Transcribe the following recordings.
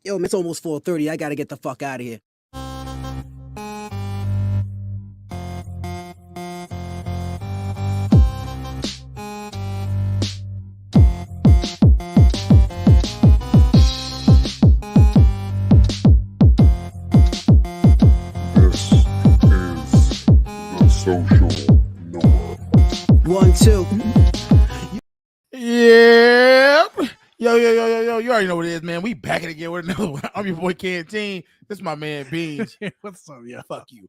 Yo, man, it's almost 4:30. I gotta get the fuck out of here. This is the social norm. 1, 2. Yep. Yo. You already know what it is, man. We back at it again with another one. I'm your boy Canteen. This is my man Beans. What's up, y'all? Fuck you.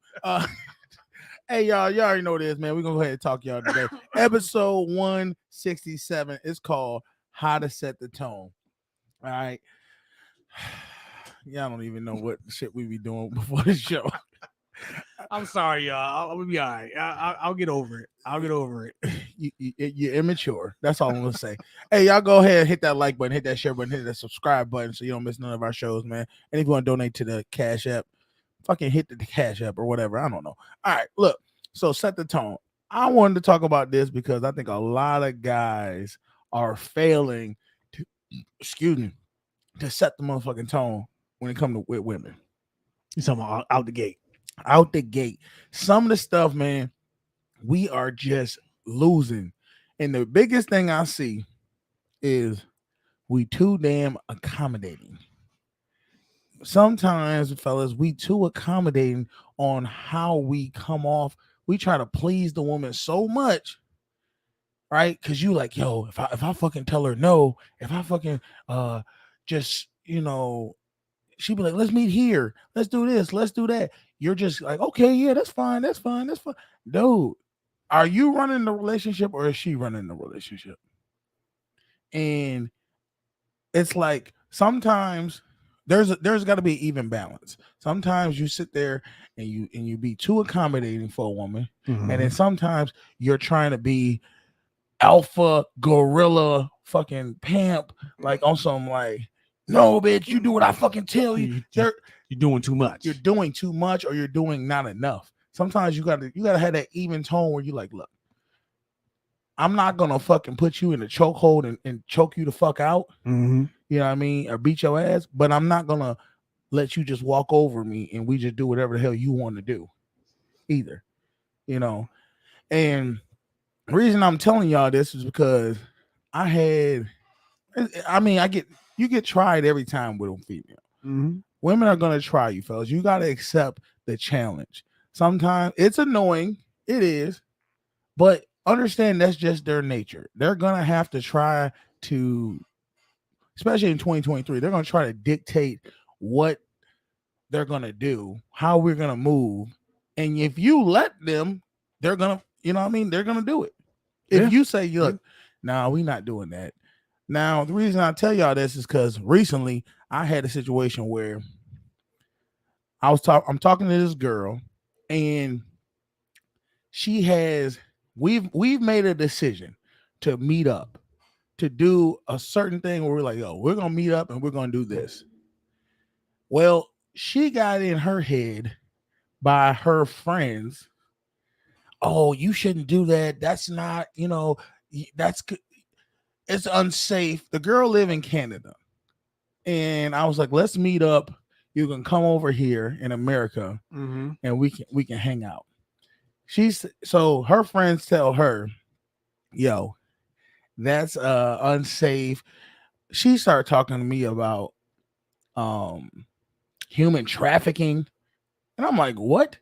Hey, y'all already know what it is, man. We're going to go ahead and talk y'all today. Episode 167 is called How to Set the Tone. All right. Y'all don't even know what shit we be doing before the show. I'm sorry, y'all. I'll be all right. I'll get over it. I'll get over it. You're immature. That's all I'm gonna say. Hey, y'all go ahead and hit that like button, hit that share button, hit that subscribe button so you don't miss none of our shows, man. And if you want to donate to the Cash App, fucking hit the Cash App or whatever. I don't know. All right, look. So set the tone. I wanted to talk about this because I think a lot of guys are failing to, to set the motherfucking tone when it comes to with women. You talking about out the gate? Out the gate. Some of the stuff, man, we are just losing. And the biggest thing I see is we too damn accommodating. Sometimes, fellas, we too accommodating on how we come off. We try to please the woman so much, right? Because you like, yo, if I fucking tell her no, if I fucking just, she'd be like, let's meet here, let's do this, let's do that. You're just like, okay, yeah, that's fine. Dude, are you running the relationship or is she running the relationship? And it's like sometimes there's got to be even balance. Sometimes you sit there and you be too accommodating for a woman, and then sometimes you're trying to be alpha gorilla fucking pimp, like on some like, no, bitch, you do what I fucking tell you. You're doing too much. You're doing too much, or you're doing not enough. Sometimes you gotta have that even tone where you like, look, I'm not gonna fucking put you in a chokehold and choke you the fuck out. Mm-hmm. You know what I mean? Or beat your ass, but I'm not gonna let you just walk over me and we just do whatever the hell you want to do either. And the reason I'm telling y'all this is because you get tried every time with a female. Mm-hmm. Women are gonna try you, fellas. You gotta accept the challenge. Sometimes it's annoying, it is, but understand that's just their nature. They're gonna have to try to, especially in 2023, they're gonna try to dictate what they're gonna do, how we're gonna move, and if you let them, they're gonna, they're gonna do it. If you say, look, nah, we're not doing that. Now, the reason I tell y'all this is because recently I had a situation where I'm talking to this girl, and we've made a decision to meet up, to do a certain thing where we're like, yo, we're gonna meet up and we're gonna do this. Well, she got in her head by her friends, oh, you shouldn't do that. That's not, it's unsafe. The girl live in Canada. And I was like, let's meet up. You can come over here in America, and we can hang out. So her friends tell her, yo, that's unsafe. She started talking to me about human trafficking. And I'm like, what?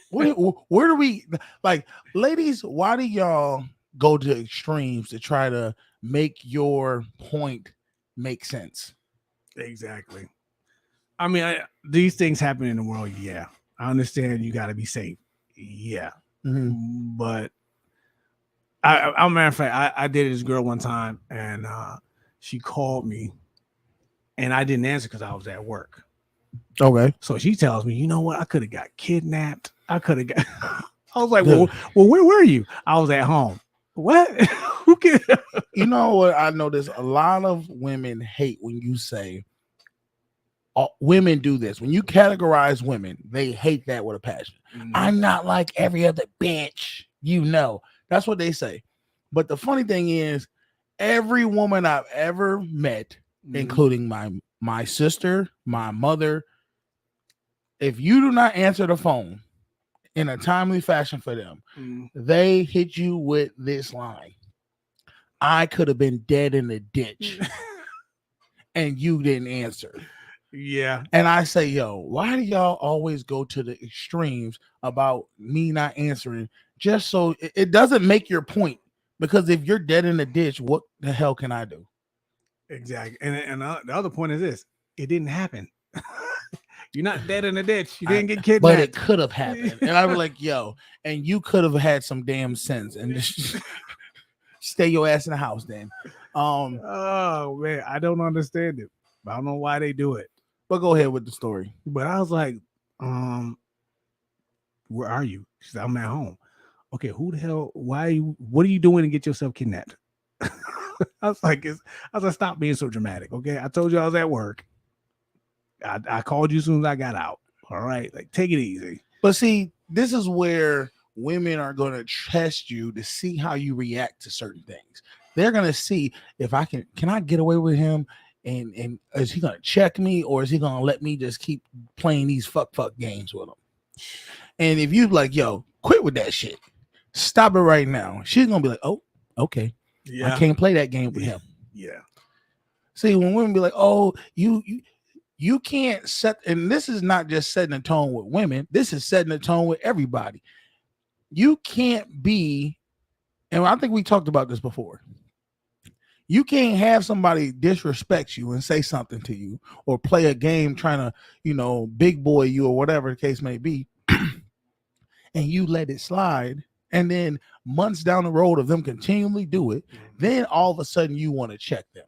Where do we, like, ladies, why do y'all go to extremes to try to make your point make sense? Exactly. I mean, these things happen in the world. Yeah, I understand. You got to be safe. Yeah, but I matter of fact, I dated this girl one time, and she called me, and I didn't answer because I was at work. Okay. So she tells me, you know what? I could have got kidnapped. I could have got. I was like, well, where were you? I was at home. What? Who can? You know what? I notice a lot of women hate when you say, women do this. When you categorize women, they hate that with a passion. I'm not like every other bitch, That's what they say. But the funny thing is, every woman I've ever met, including my my sister, my mother, if you do not answer the phone in a timely fashion for them, they hit you with this line. I could have been dead in the ditch and you didn't answer. Yeah. And I say, yo, why do y'all always go to the extremes about me not answering just so it doesn't make your point? Because if you're dead in the ditch, what the hell can I do? Exactly. And the other point is this: it didn't happen. You're not dead in the ditch. You didn't get kidnapped. But it could have happened. And I was like, yo, and you could have had some damn sense and just stay your ass in the house then. Oh man, I don't understand it. I don't know why they do it. But go ahead with the story. But I was like, where are you? She said, I'm at home. Okay, who the hell? Why are you? What are you doing to get yourself kidnapped? I was like, stop being so dramatic. Okay, I told you I was at work. I called you as soon as I got out. All right, like take it easy. But see, this is where women are going to test you to see how you react to certain things. They're going to see if I can I get away with him, and is he going to check me, or is he going to let me just keep playing these fuck games with him? And if you like, yo, quit with that shit, stop it right now, she's going to be like, oh, okay, yeah, I can't play that game with him. Yeah. See, when women be like, oh, you can't set, and this is not just setting a tone with women, this is setting a tone with everybody. You can't be, and I think we talked about this before, you can't have somebody disrespect you and say something to you or play a game trying to, big boy you or whatever the case may be, and you let it slide. And then months down the road of them continually do it, then all of a sudden you want to check them.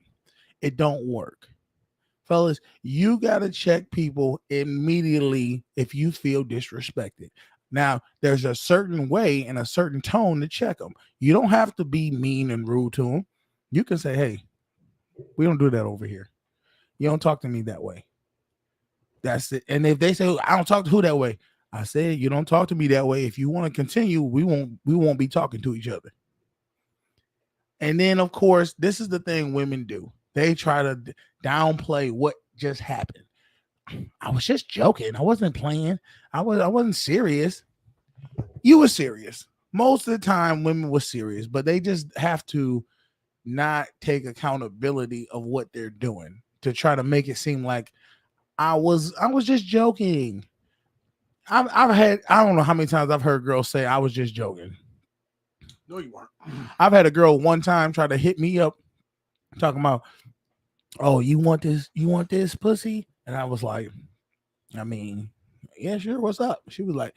It don't work. Fellas, you got to check people immediately if you feel disrespected. Now, there's a certain way and a certain tone to check them. You don't have to be mean and rude to them. You can say, hey, we don't do that over here. You don't talk to me that way. That's it. And if they say, I don't talk to who that way, I said, you don't talk to me that way. If you want to continue, we won't be talking to each other. And then, of course, this is the thing women do. They try to downplay what just happened. I was just joking. I wasn't playing. I wasn't serious. You were serious. Most of the time, women were serious, but they just have to not take accountability of what they're doing to try to make it seem like I was just joking. I've had, I don't know how many times I've heard girls say I was just joking. No, you weren't. I've had a girl one time try to hit me up talking about, oh, you want this pussy? And I was like, I mean, yeah, sure. What's up? She was like,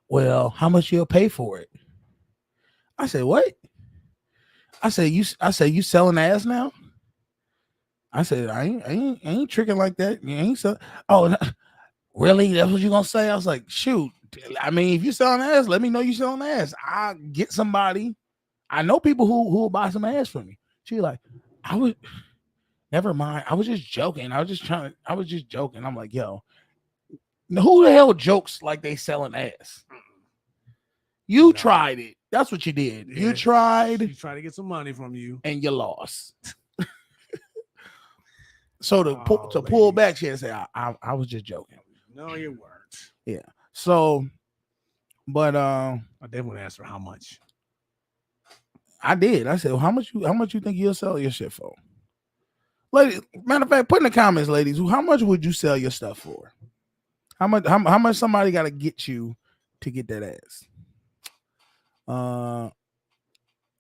well, how much you'll pay for it? I said, what? I said, you selling ass now? I said, I ain't tricking like that. You ain't so. Oh, really? That's what you gonna say? I was like, shoot. I mean, if you selling ass, let me know you selling ass. I'll get somebody. I know people who will buy some ass from me. She like, never mind. I was just joking. I was just joking. I'm like, yo, who the hell jokes like they selling ass? You tried it. That's what you did. Yeah, you tried. You tried to get some money from you, and you lost. So to pull back, she had to say, I was just joking. No, you weren't. Yeah. So, but I definitely asked her how much. I did. I said, well, how much you think you'll sell your shit for? Ladies, matter of fact, put in the comments, ladies, how much would you sell your stuff for? How much somebody got to get you to get that ass? Yeah,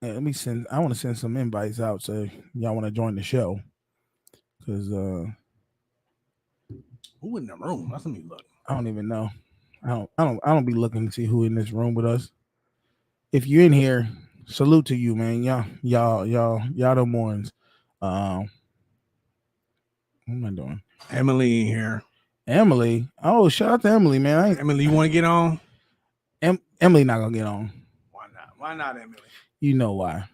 let me send. I want to send some invites out so y'all want to join the show. Cause who in the room? Let me look. I don't even know. I don't be looking to see who in this room with us. If you're in here, salute to you, man. Y'all the ones. What am I doing? Emily in here. Emily. Oh, shout out to Emily, man. Emily, you want to get on? Emily not gonna get on. Why not? Why not, Emily? You know why?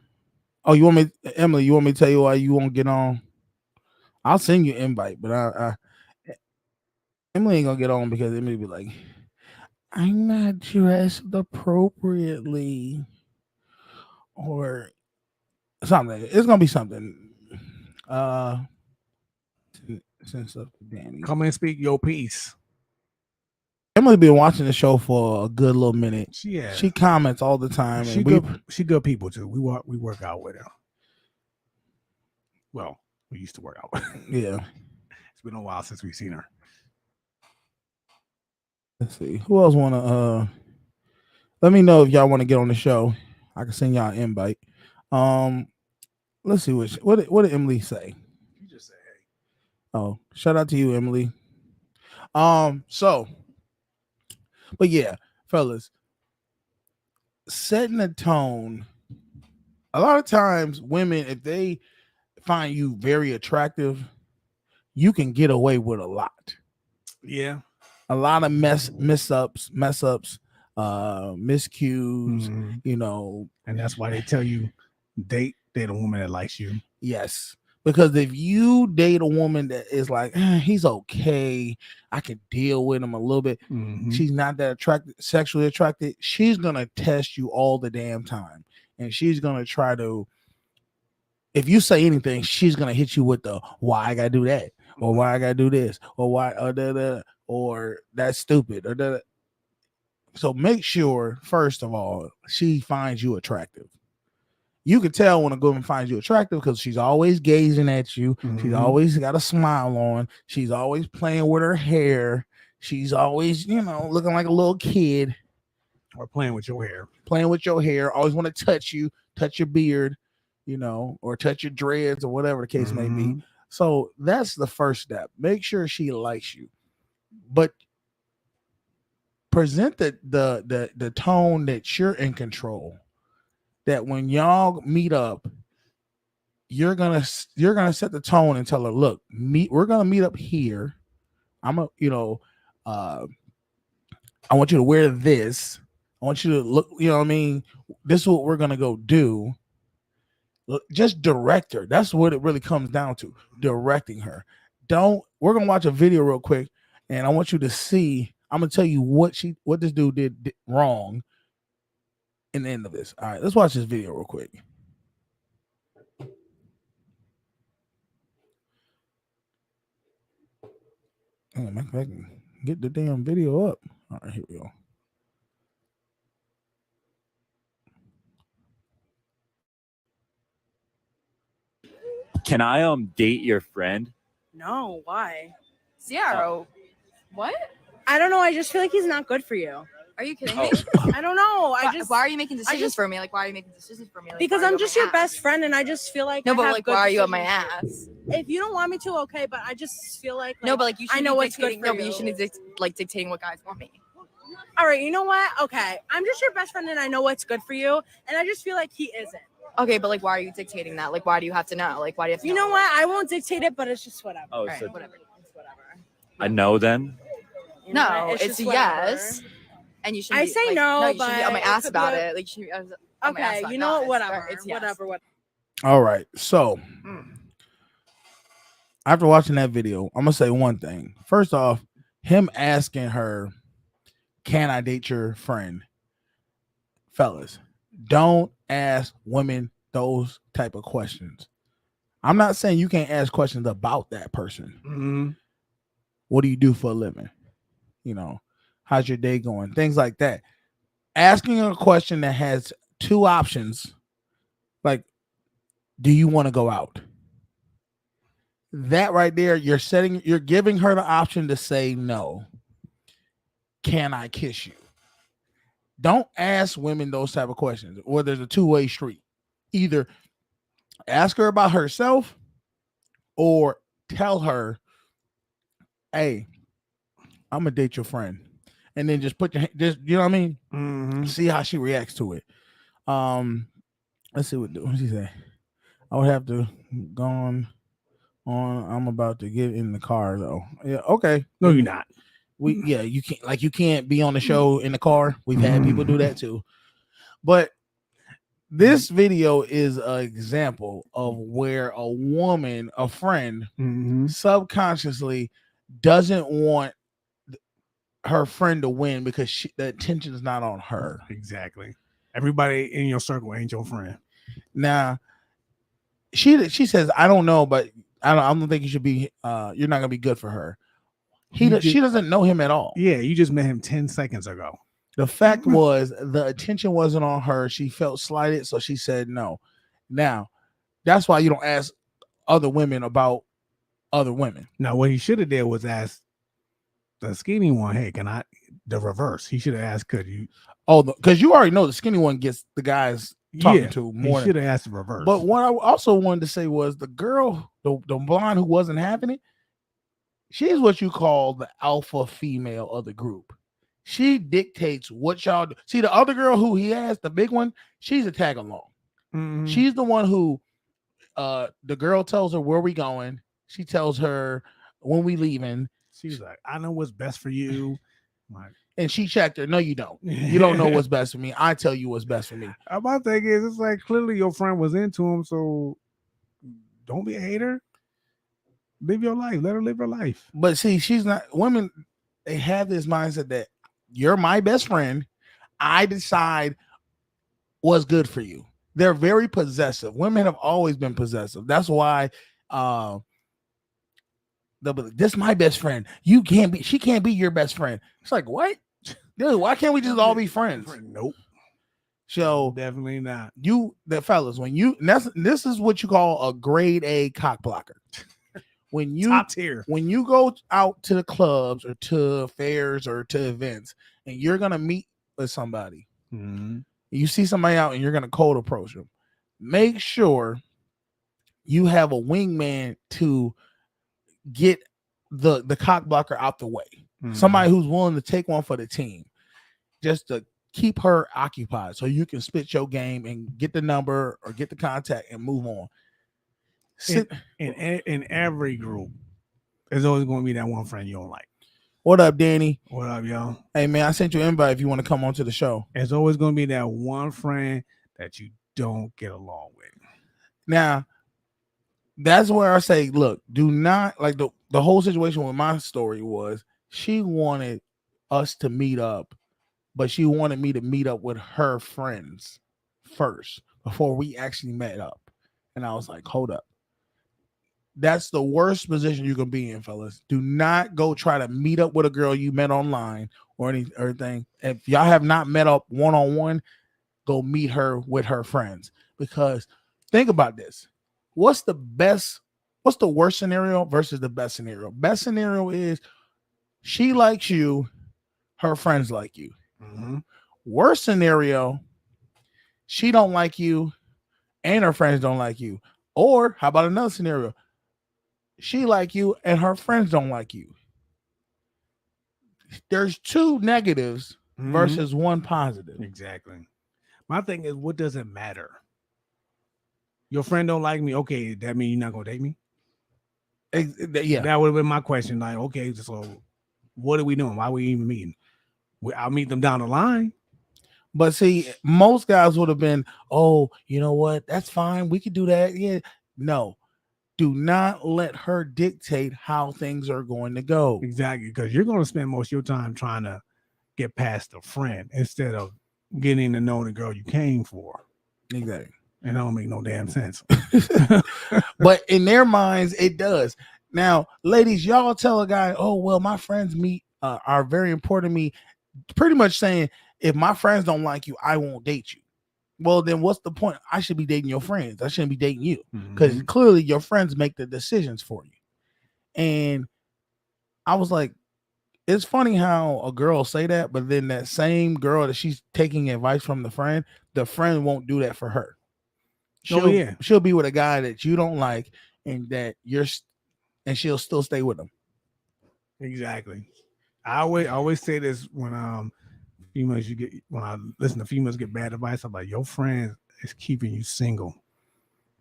Oh, Emily? You want me to tell you why you won't get on? I'll send you an invite, but Emily ain't gonna get on because Emily be like, I'm not dressed appropriately, or something. It's gonna be something. Since up to Danny. Come and speak your piece. Emily been watching the show for a good little minute. Yeah. She comments all the time. She good people too. We work out with her. Well, we used to work out with her. Yeah. It's been a while since we've seen her. Let's see. Who else wanna let me know if y'all want to get on the show. I can send y'all an invite. Let's see what did Emily say? You just say hey. Oh, shout out to you, Emily. So, but yeah, fellas, setting the tone. A lot of times, women, if they find you very attractive, you can get away with a lot. Yeah, a lot of mess ups, miscues. You know, and that's why they tell you date a woman that likes you. Yes. Because if you date a woman that is like, he's okay, I can deal with him a little bit. She's not that sexually attracted. She's going to test you all the damn time. And she's going to try to, if you say anything, she's going to hit you with the, why I got to do that? Or why I got to do this? Or why, or that's stupid. Or So make sure, first of all, she finds you attractive. You can tell when a woman finds you attractive because she's always gazing at you. She's always got a smile on. She's always playing with her hair. She's always, looking like a little kid. Or playing with your hair. Always want to touch you, touch your beard, or touch your dreads or whatever the case may be. So that's the first step. Make sure she likes you. But present the tone that you're in control. That when y'all meet up, you're gonna set the tone and tell her, look, we're gonna meet up here. I want you to wear this. I want you to look, this is what we're gonna go do. Just direct her. That's what it really comes down to. Directing her. We're gonna watch a video real quick, and I want you to see. I'm gonna tell you what this dude did wrong. In the end of this. All right, let's watch this video real quick. I can get the damn video up. All right, here we go. Can I date your friend? No, why? Zero. What? I don't know. I just feel like he's not good for you. Are you kidding me? I don't know. Why are you making decisions for me? Like, why are you making decisions for me? Like, because I'm just your best friend, and I just feel like no, but I have like, good why are you on my decisions. ass? If you don't want me to, okay. But I just feel like no, but like you. I know what's good for no, you. but you shouldn't be dictating what guys want me. All right, you know what? Okay, I'm just your best friend, and I know what's good for you, and I just feel like he isn't. Okay, but like, why are you dictating that? Like, why do you have to know? Like, why do you have to? You know what? I won't dictate it, but it's just whatever. Oh, right, so whatever. It's whatever. a no then? You know No, what? it's a just yes. And you shouldn't. I be, say like, no, you shouldn't be on my but ass it could about be it. Like, you shouldn't be on my ass okay, about you know that. whatever. It's yes. Whatever. All right, so after watching that video, I'm gonna say one thing. First off, him asking her, "Can I date your friend?" Fellas, don't ask women those type of questions. I'm not saying you can't ask questions about that person. What do you do for a living? How's your day going? Things like that. Asking a question that has two options, like, do you want to go out? That right there, you're giving her the option to say no. Can I kiss you? Don't ask women those type of questions, or there's a two-way street. Either ask her about herself or tell her, hey, I'm gonna date your friend. And then just you know what I mean? See how she reacts to it. Let's see what she say. I would have to go on. I'm about to get in the car though. Yeah, okay. No, you're not. You can't be on the show in the car. We've had people do that too. But this video is an example of where a woman, a friend, subconsciously doesn't want her friend to win because the attention is not on her. Exactly. Everybody in your circle ain't your friend. Now, she says, I don't know, but I don't think you should be. You're not gonna be good for her. You She doesn't know him at all. Yeah, you just met him 10 seconds ago. The fact was the attention wasn't on her. She felt slighted, so she said no. Now, that's why you don't ask other women about other women. Now, what he should have did was ask the skinny one, hey, can I, the reverse. He should have asked, could you? Oh, because you already know the skinny one gets the guys talking to more. He should have asked the reverse. But what I also wanted to say was the girl, the blonde who wasn't having it, she's what you call the alpha female of the group. She dictates what y'all do. See, the other girl who he has, the big one, she's a tag along. Mhm. She's the one who the girl tells her where we going. She tells her when we leaving. She's like, I know what's best for you. Like, And she checked her. No, you don't. You don't know what's best for me. I tell you what's best for me. my thing is, it's like clearly your friend was into him, so don't be a hater. Live your life. Let her live her life. But see, she's not. Women, they have this mindset that you're my best friend. I decide what's good for you. They're very possessive. Women have always been possessive. That's why this is my best friend. She can't be your best friend. It's like, what? Dude, why can't we just all be friends? Nope. So Definitely not. the fellas, this is what you call a grade A cock blocker. When you Top tier. When you go out to the clubs or to fairs or to events and you're gonna meet with somebody, Mhm. you see somebody out and you're gonna cold approach them, make sure you have a wingman to get the cock blocker out the way. Mhm. Somebody who's willing to take one for the team, just to keep her occupied, so you can spit your game and get the number or get the contact and move on. In every group, there's always going to be that one friend you don't like. What up, Danny? What up, y'all? Hey, man, I sent you an invite if you want to come on to the show. There's always going to be that one friend that you don't get along with. Now, that's where I say, look, do not, like the whole situation with my story was she wanted us to meet up, but she wanted me to meet up with her friends first before we actually met up. And I was like, hold up. That's the worst position you can be in, fellas. Do not go try to meet up with a girl you met online or anything. If y'all have not met up one-on-one, go meet her with her friends. Because think about this. What's the worst scenario versus the best scenario? Best scenario is she likes you, her friends like you. Mm-hmm. Worst scenario, she don't like you and her friends don't like you. Or how about another scenario? She like you and her friends don't like you. There's two negatives versus one positive. Exactly. My thing is, what does it matter? Your friend don't like me. Okay, that mean you're not gonna date me? Yeah, that would have been my question. Like, okay, so what are we doing? Why are we even meeting? I'll meet them down the line. But see, most guys would have been, oh, you know what? That's fine. We could do that. Yeah. No. Do not let her dictate how things are going to go. Exactly, because you're going to spend most of your time trying to get past a friend instead of getting to know the girl you came for. Exactly. And that don't make no damn sense. But in their minds, it does. Now, ladies, y'all tell a guy, oh, well, my friends are very important to me. Pretty much saying, if my friends don't like you, I won't date you. Well, then what's the point? I should be dating your friends. I shouldn't be dating you, because clearly your friends make the decisions for you. And I was like, it's funny how a girl say that, but then that same girl that she's taking advice from the friend won't do that for her. She'll be with a guy that you don't like and she'll still stay with him. Exactly. I always say this when when I listen to females get bad advice, I'm like, your friend is keeping you single.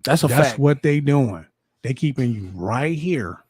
That's fact. What they doing. They keeping you right here.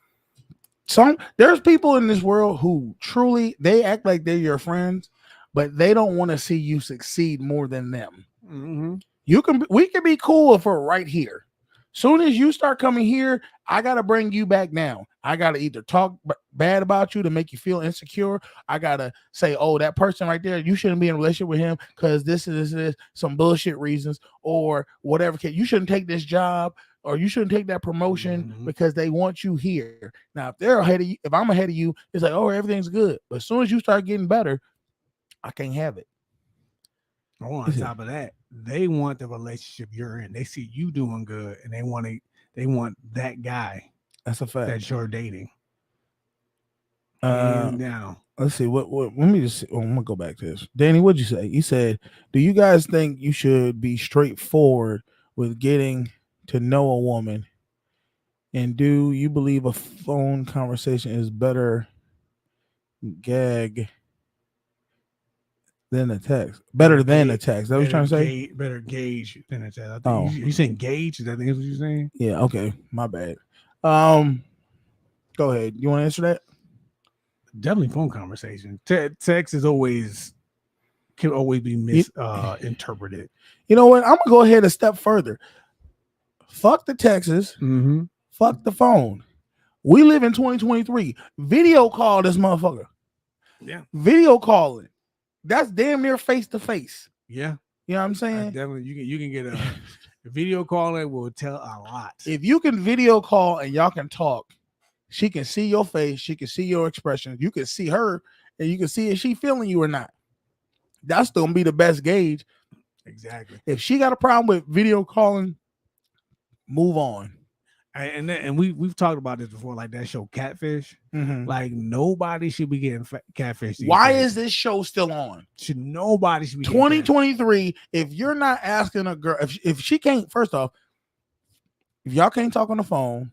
There's people in this world who truly, they act like they're your friends, but they don't want to see you succeed more than them. Mm-hmm. We can be cool if we're right here. Soon as you start coming here, I gotta bring you back down. I gotta either talk bad about you to make you feel insecure. I gotta say, oh, that person right there, you shouldn't be in a relationship with him because this is some bullshit reasons or whatever. You shouldn't take this job or you shouldn't take that promotion because they want you here. Now, if they're ahead of you, if I'm ahead of you, it's like, oh, everything's good. But as soon as you start getting better, I can't have it. Oh, on top of that, they want the relationship you're in. They see you doing good, and they want that guy. That's a fact that you're dating. Now, let's see. What? Let me just. I'm gonna go back to this. Danny, what'd you say? You said, "Do you guys think you should be straightforward with getting to know a woman? And do you believe a phone conversation is better gag than a text? Better than a text? Is that what you're trying to say? Better gauge than a text. I think you saying gauge? Is that what you're saying? Yeah. Okay. My bad. Go ahead. You want to answer that? Definitely phone conversation. Text can always be misinterpreted. You know what? I'm gonna go ahead a step further. Fuck the texts. Fuck the phone. We live in 2023. Video call this motherfucker. Yeah. Video calling. That's damn near face to face. Yeah. You know what I'm saying? Definitely. You can get a video calling will tell a lot. If you can video call and y'all can talk, she can see your face, she can see your expression. You can see her, and you can see if she feeling you or not. That's gonna be the best gauge. Exactly. If she got a problem with video calling, move on. And we've talked about this before, like that show Catfish. Like nobody should be getting catfish. Why is this show still on? Nobody should be 2023. If you're not asking a girl, if she can't, first off, if y'all can't talk on the phone,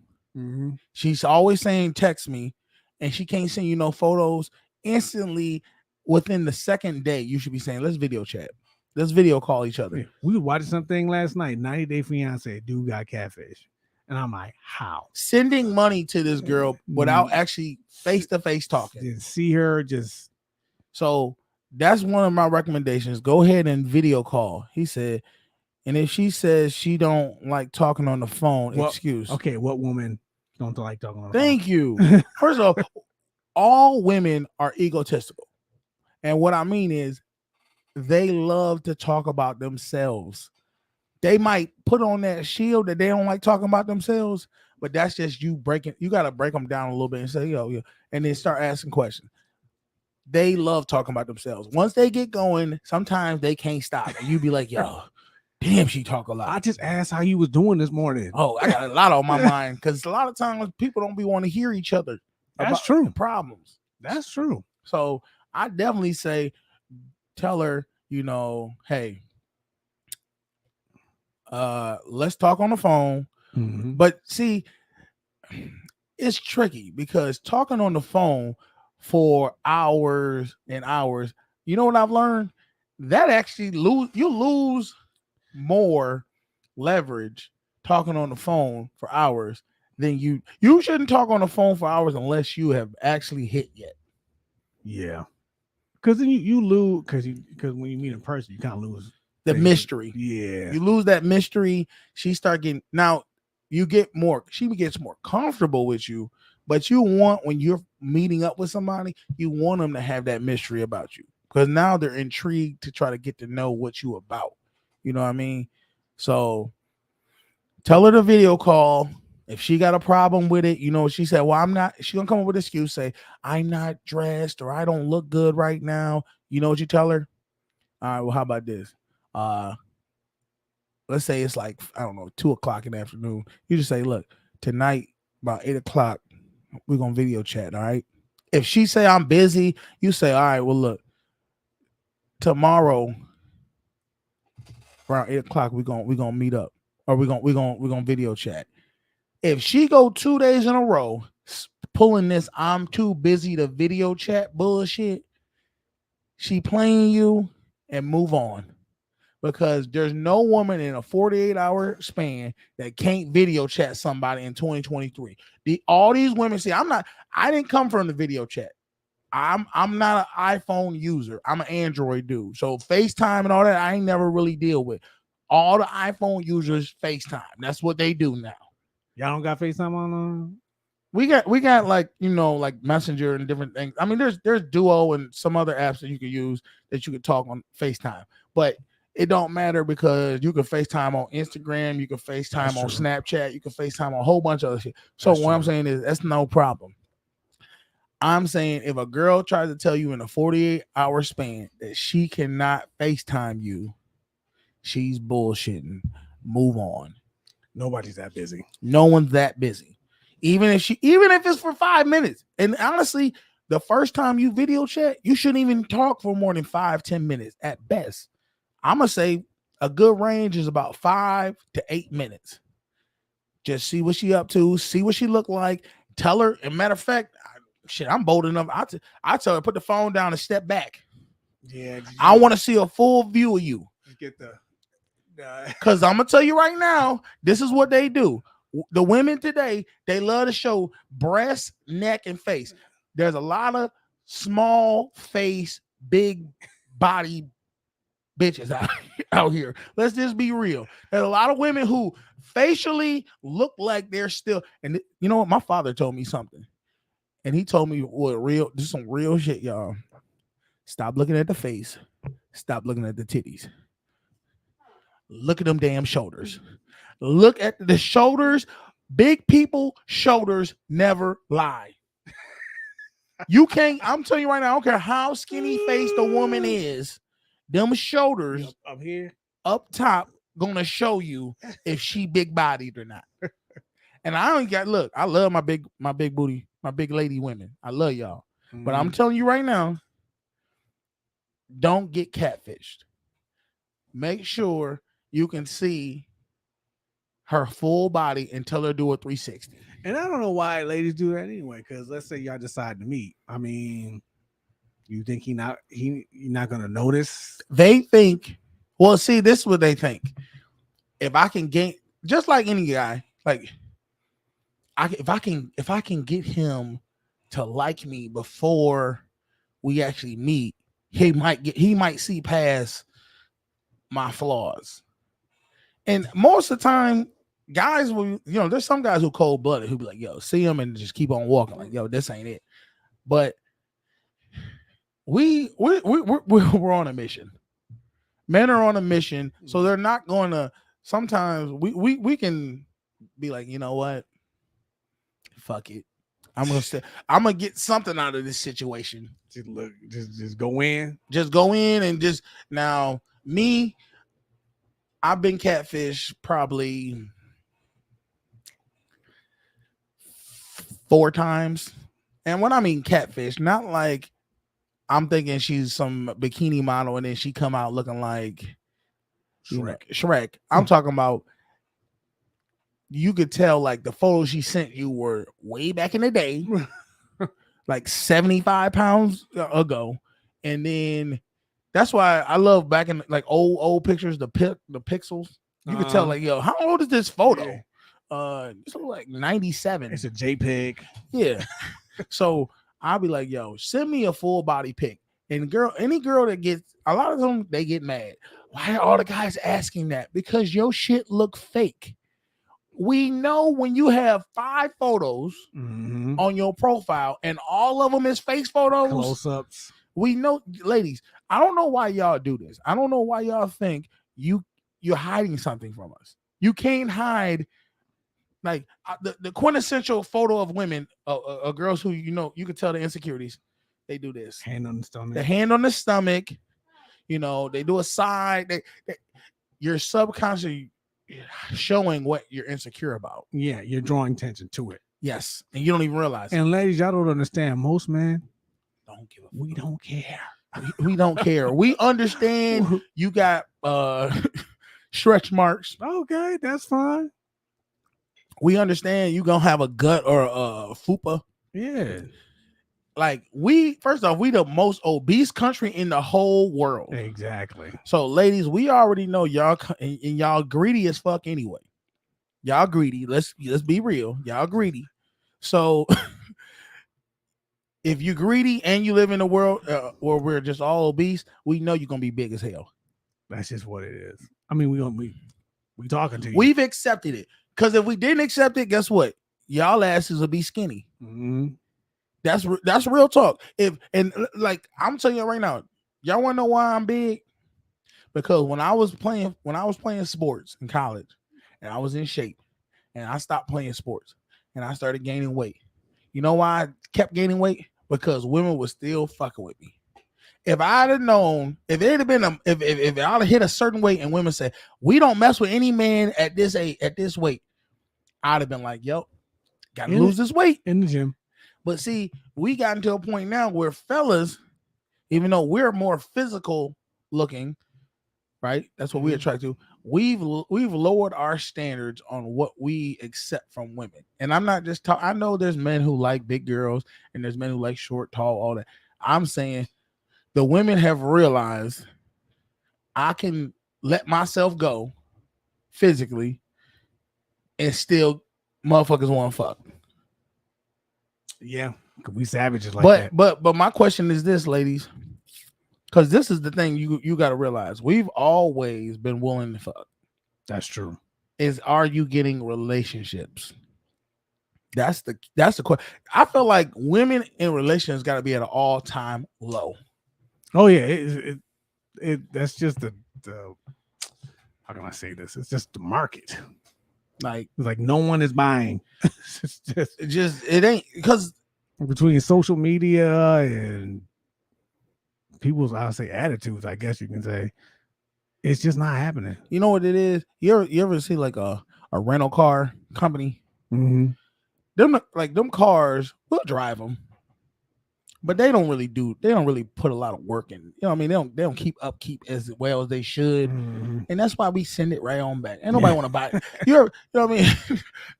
she's always saying text me, and she can't send you no photos instantly within the second day. You should be saying, let's video chat. Let's video call each other. We were watching something last night, 90 Day Fiance. Dude got catfish. And I'm like, how? Sending money to this girl without actually face-to-face talking. Didn't see her, just. So that's one of my recommendations. Go ahead and video call. He said, and if she says she don't like talking on the phone, excuse. Okay, what woman don't like talking on the phone? Thank you. First of all women are egotistical. And what I mean is they love to talk about themselves. They might put on that shield that they don't like talking about themselves, but that's just you breaking. You got to break them down a little bit and say, yo, and then start asking questions. They love talking about themselves. Once they get going, sometimes they can't stop. And you be like, yo, damn, she talk a lot. I just asked how you was doing this morning. Oh, I got a lot on my mind because a lot of times people don't be want to hear each other. That's true. Problems. That's true. So I definitely say, tell her, hey, let's talk on the phone. But see, it's tricky because talking on the phone for hours and hours, you know what I've learned? That actually you lose more leverage talking on the phone for hours than you shouldn't talk on the phone for hours unless you have actually hit yet. Yeah. Because then you lose because when you meet in person, you kind of lose the mystery. Yeah. You lose that mystery. She gets more comfortable with you, but you want, when you're meeting up with somebody, you want them to have that mystery about you because now they're intrigued to try to get to know what you about. You know what I mean? So tell her to video call. If she got a problem with it, she said, well, I'm not, she's gonna come up with an excuse, say, I'm not dressed or I don't look good right now. You know what you tell her? All right, well, how about this? Let's say it's like, I don't know, 2:00 in the afternoon. You just say, look, tonight about 8:00, we're gonna video chat. All right. If she say I'm busy, you say, all right, well, look, tomorrow around 8:00, we're gonna meet up, or we're gonna video chat. If she go 2 days in a row pulling this I'm too busy to video chat bullshit, she playing you, and move on. Because there's no woman in a 48-hour span that can't video chat somebody in 2023. All these women say, I didn't come from the video chat. I'm not an iPhone user. I'm an Android dude. So FaceTime and all that, I ain't never really deal with. All the iPhone users FaceTime. That's what they do now. Y'all don't got FaceTime on? we got like, you know, like Messenger and different things. I mean, there's Duo and some other apps that you can use that you can talk on FaceTime, but it don't matter because you can FaceTime on Instagram, you can FaceTime on Snapchat, you can FaceTime on a whole bunch of other shit. So what I'm saying is that's no problem. I'm saying if a girl tries to tell you in a 48-hour span that she cannot FaceTime you, she's bullshitting. Move on. Nobody's that busy. No one's that busy. Even if it's for 5 minutes. And honestly, the first time you video chat, you shouldn't even talk for more than 5-10 minutes at best. I'm gonna say a good range is about 5 to 8 minutes. Just see what she up to, see what she look like. Tell her. And matter of fact, I'm bold enough. I tell her put the phone down and step back. Yeah, I want to see a full view of you. Get the because I'm gonna tell you right now, this is what they do. The women today, they love to show breast, neck, and face. There's a lot of small face, big body bitches out here. Let's just be real. There's a lot of women who facially look like they're still. And you know what? My father told me something, and he told me what this is some real shit, y'all. Stop looking at the face. Stop looking at the titties. Look at them damn shoulders. Look at the shoulders. Big people shoulders never lie. You can't. I'm telling you right now. I don't care how skinny faced the woman is. Them shoulders up here, up top, gonna show you if she big bodied or not. And I ain't got. Look, I love my big booty, my big lady women. I love y'all. But I'm telling you right now, don't get catfished. Make sure you can see her full body and tell her do a 360. And I don't know why ladies do that anyway. Because let's say y'all decide to meet. I mean, you think you're not gonna notice? They think. Well, see, this is what they think. If I can gain, just like any guy, like if I can get him to like me before we actually meet, he might see past my flaws. And most of the time, guys will, there's some guys who cold-blooded who be like, yo, see him and just keep on walking. Like, yo, this ain't it. But we're on a mission. Men are on a mission, so they're not going to. Sometimes we can be like, you know what? Fuck it. I'm gonna get something out of this situation. Just go in. Just go in and just now me. I've been catfished probably 4 times. And when I mean catfish, not like I'm thinking she's some bikini model and then she come out looking like Shrek. I'm talking about you could tell like the photos she sent you were way back in the day, like 75 pounds ago. And then that's why I love back in like old pictures, the pixels. You could tell like, yo, how old is this photo? It's like 97. It's a JPEG. Yeah. So I'll be like, yo, send me a full body pic. And any girl that gets, a lot of them, they get mad. Why are all the guys asking that? Because your shit look fake. We know when you have 5 photos on your profile and all of them is face photos, close-ups. We know, ladies, I don't know why y'all do this. I don't know why y'all think you're hiding something from us. You can't hide like the quintessential photo of women, girls who you can tell the insecurities. They do this. Hand on the stomach. The hand on the stomach. They do a side. You're subconsciously showing what you're insecure about. Yeah, you're drawing attention to it. Yes, and you don't even realize. And ladies, y'all don't understand. Most men don't give a fuck. We don't care. We don't care. We understand you got stretch marks. Okay, that's fine. We understand you gonna have a gut or a fupa. Yeah. Like first off, we the most obese country in the whole world. Exactly. So ladies, we already know y'all and y'all greedy as fuck anyway. Y'all greedy. Let's be real. Y'all greedy. So if you're greedy and you live in a world where we're just all obese, we know you're gonna be big as hell. That's just what it is. I mean, we talking to you. We've accepted it. Because if we didn't accept it, guess what? y'all asses will be skinny. Mm-hmm. That's real talk. Like I'm telling you right now, y'all want to know why I'm big? Because when I was playing sports in college, and I was in shape, and I stopped playing sports, and I started gaining weight. You know why I kept gaining weight? Because women were still fucking with me. If I'd have known, if it had been if I'd have hit a certain weight and women said we don't mess with any man at this age, at this weight, I'd have been like, yo, gotta lose this weight in the gym. But see, we gotten to a point now where fellas, even though we're more physical looking, right? That's what we attract to. We've lowered our standards on what we accept from women. And I'm not just talking. I know there's men who like big girls and there's men who like short, tall, all that. I'm saying the women have realized I can let myself go physically and still motherfuckers want to fuck. Yeah, because we savages like that. But my question is this, ladies, because this is the thing you got to realize. We've always been willing to fuck. That's true. Are you getting relationships? That's the question. I feel like women in relations got to be at an all-time low. Oh yeah, that's just the how can I say this? It's just the market. Like no one is buying. It's just it ain't, because between social media and people's, I'll say, attitudes, I guess you can say, it's just not happening. You know what it is? You ever see like a rental car company? Mm-hmm. Them cars, we'll drive them, but they don't really put a lot of work in. You know what I mean? They don't keep upkeep as well as they should. Mm-hmm. And that's why we send it right on back. And nobody want to buy it. You know what I mean?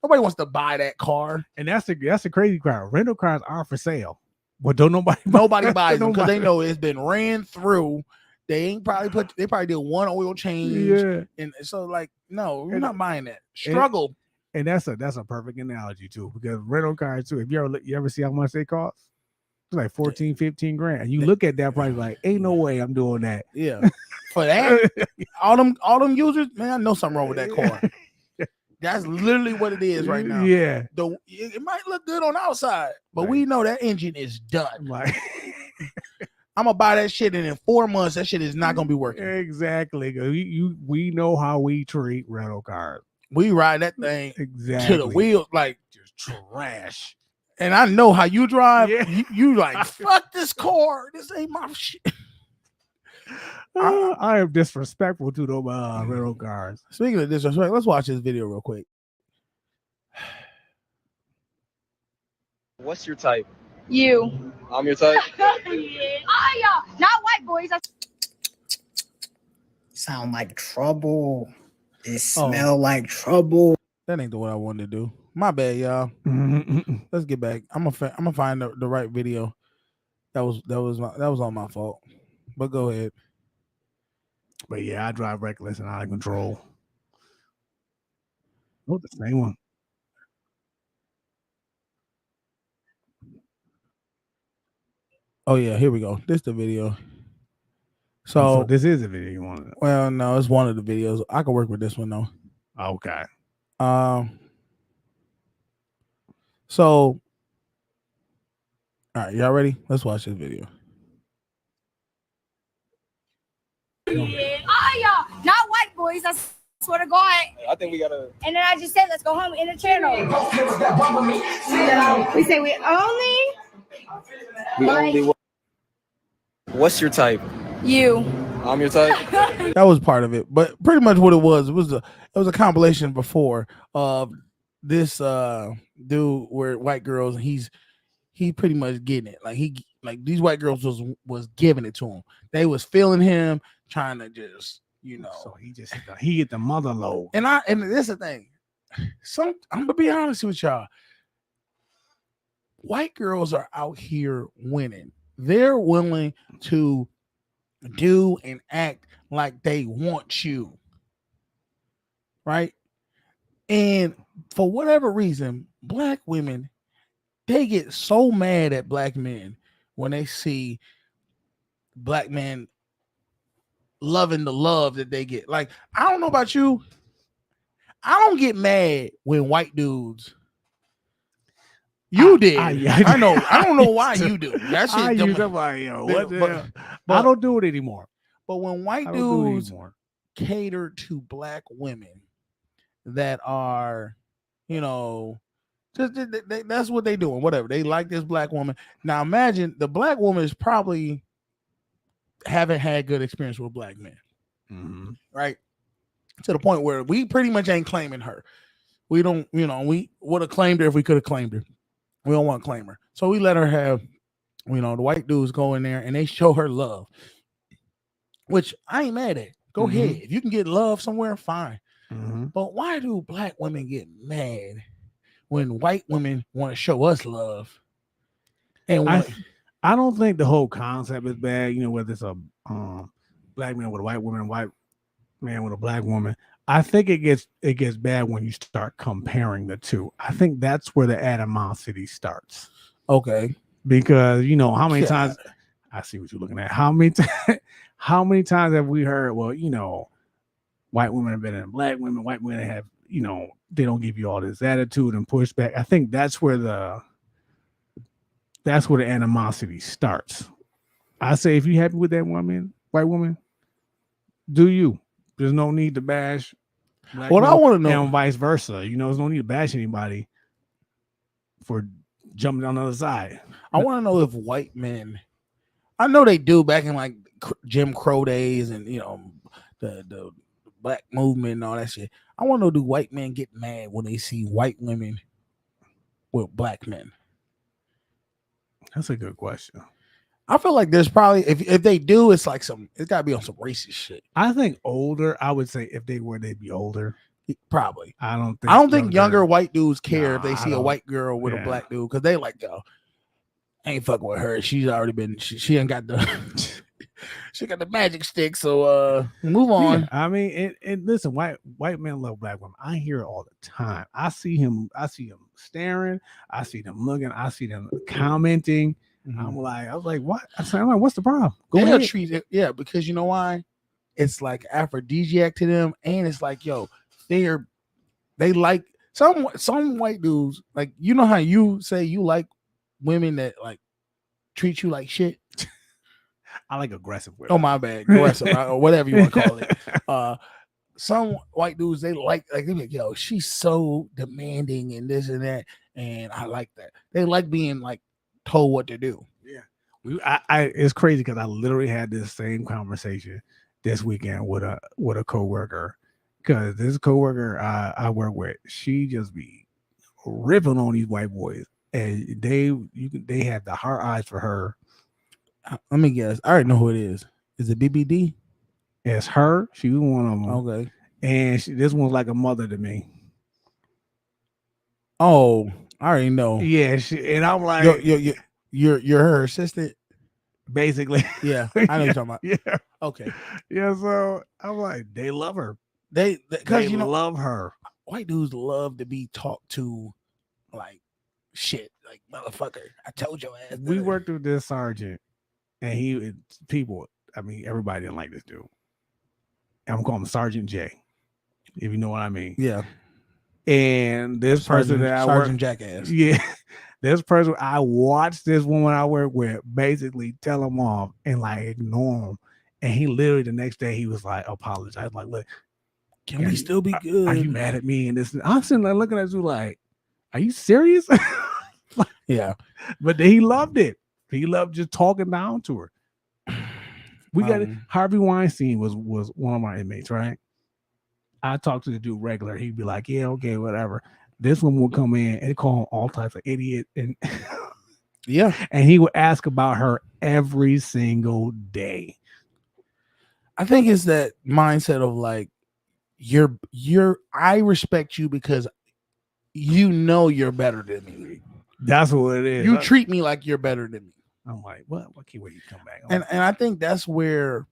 Nobody wants to buy that car. And that's the crazy part. Rental cars are for sale, but don't nobody buys them because they know it's been ran through. They probably did one oil change. Yeah. And so no, we're not buying that. Struggle. And that's a perfect analogy too, because rental cars too, if you ever see how much they cost, it's like 14, 15 grand. And you look at that price like, ain't no way I'm doing that. Yeah. For that, all them users, man, I know something wrong with that car. That's literally what it is right now. Yeah. It might look good on the outside, but we know that engine is done. Like, I'm gonna buy that shit, and in 4 months, that shit is not gonna be working. Exactly. We know how we treat rental cars. We ride that thing exactly to the wheels, like just trash. And I know how you drive. Yeah. You like, fuck this car. This ain't my shit. I am disrespectful to those rental cars. Speaking of disrespect, let's watch this video real quick. What's your type? You. I'm your type. Not white boys. Sound like trouble. It smell like trouble. That ain't the one I wanted to do. My bad, y'all. Let's get back. I'm gonna find the right video. That was on my fault. But go ahead. But yeah, I drive reckless and out of control. Oh, the same one. Oh yeah, here we go. This the video. So this is a video you wanted. Well, no, it's one of the videos. I can work with this one though. Okay. So, all right, y'all ready? Let's watch this video. Not white boys. I swear to God. I think we gotta. And then I just said, let's go home in the channel. We say we only. What's your type? You. I'm your type. That was part of it, but pretty much what it was a compilation before of this dude where white girls, and he pretty much getting it. Like these white girls was giving it to him. They was feeling him, trying to just, So he hit the mother load. And this is the thing. I'm gonna be honest with y'all. White girls are out here winning. They're willing to do and act like they want you, right? And for whatever reason, black women, they get so mad at black men when they see black men loving the love that they get. Like, I don't know about you, I don't get mad when white dudes You did. I know. I don't know why you do. That shit. I dumb. use them like, yo, what the But- hell? but- I don't do it anymore. But when I white don't do it dudes anymore. cater to black women that are, you know, that's what they doing. Whatever, they like this black woman. Now imagine the black woman is probably haven't had good experience with black men, right? To the point where we pretty much ain't claiming her. We don't, we would have claimed her if we could have claimed her. We don't want to claim her, so we let her have, the white dudes go in there and they show her love, which I ain't mad at. Go ahead, if you can get love somewhere, fine. But why do black women get mad when white women want to show us love? And I don't think the whole concept is bad. Whether it's a black man with a white woman, white man with a black woman. I think it gets bad when you start comparing the two. I think that's where the animosity starts. Okay, because how many times I see what you're looking at. How many times have we heard? Well, white women are better than black women. White women have, they don't give you all this attitude and pushback. I think that's where the animosity starts. I say, if you're happy with that white woman, do you? There's no need to bash. What I want to know, and vice versa. There's no need to bash anybody for jumping on the other side. I want to know if white men, I know they do back in like Jim Crow days and the black movement and all that shit. I want to know, do white men get mad when they see white women with black men? That's a good question. I feel like there's probably, if they do, it's like it's got to be on some racist shit. I think older. I would say if they were, they'd be older. Probably. I don't think younger white dudes care if they see a white girl with a black dude, because they like, yo, I ain't fucking with her. She's already been. She ain't got the. She got the magic stick. So move on. Yeah, I mean, and listen, white men love black women. I hear it all the time. I see him staring. I see them looking. I see them commenting. I was like, what? I'm like, what's the problem? Go ahead. Treat it, because you know why? It's like aphrodisiac to them, and it's like, yo, they like some white dudes, like, how you say you like women that like treat you like shit. I like aggressive women. Oh, my bad, aggressive or whatever you want to call it. Some white dudes, they like they like, yo, she's so demanding and this and that, and I like that. They like being like told what to do. Yeah, it's crazy because I literally had this same conversation this weekend with a coworker. Because this coworker I work with, she just be ripping on these white boys, and they have the hard eyes for her. Let me guess. I already know who it is. Is it BBD? It's her. She was one of them. Okay. And this one's like a mother to me. Oh, I already know. Yeah, and I'm like, you're her assistant, basically. Yeah, I know you're talking about. Yeah. Okay. Yeah. So I'm like, they love her. They love her. White dudes love to be talked to like shit, like, motherfucker, I told your ass. We worked with this sergeant, and everybody didn't like this dude. I'm calling him Sergeant J, if you know what I mean. Yeah. And this person that I Sergeant Jackass. Yeah. This person, I watched this woman I work with basically tell him off and like ignore him. And he literally the next day he was like, apologize. Like, look, can we still be good? Are you mad at me? And this, I'm sitting there looking at you like, are you serious? Yeah. But he loved it. He loved just talking down to her. We got Harvey Weinstein was one of my inmates, right? I talked to the dude regular. He'd be like, yeah, okay, whatever. This one would come in and call him all types of idiot. And yeah. And he would ask about her every single day. I think it's that mindset of like, I respect you because you're better than me. That's what it is. You treat me like you're better than me. I'm like, what? I can't wait to come back. And I think that's where,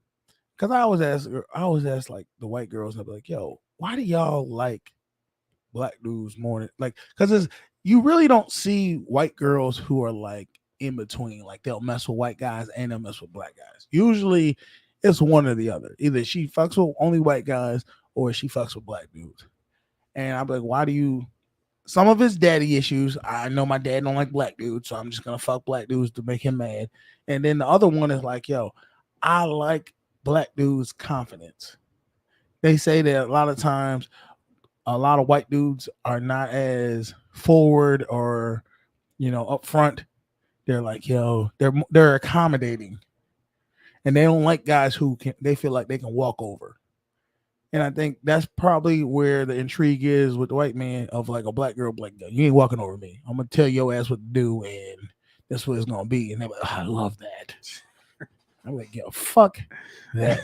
because I always ask like the white girls, and I'll be like, yo, why do y'all like black dudes more than like, because you really don't see white girls who are like in between, like they'll mess with white guys and they'll mess with black guys. Usually it's one or the other. Either she fucks with only white guys or she fucks with black dudes. And I'm like, why do you some of his daddy issues. I know my dad don't like black dudes, so I'm just gonna fuck black dudes to make him mad. And then the other one is like, yo, I like black dudes' confidence. They say that a lot of times, a lot of white dudes are not as forward or, upfront. They're like, yo, they're accommodating, and they don't like guys who they feel like they can walk over. And I think that's probably where the intrigue is with the white man of like a black girl, you ain't walking over me. I'm gonna tell your ass what to do, and that's what it's gonna be. And they're like, oh, I love that. I'm like, yo, fuck that.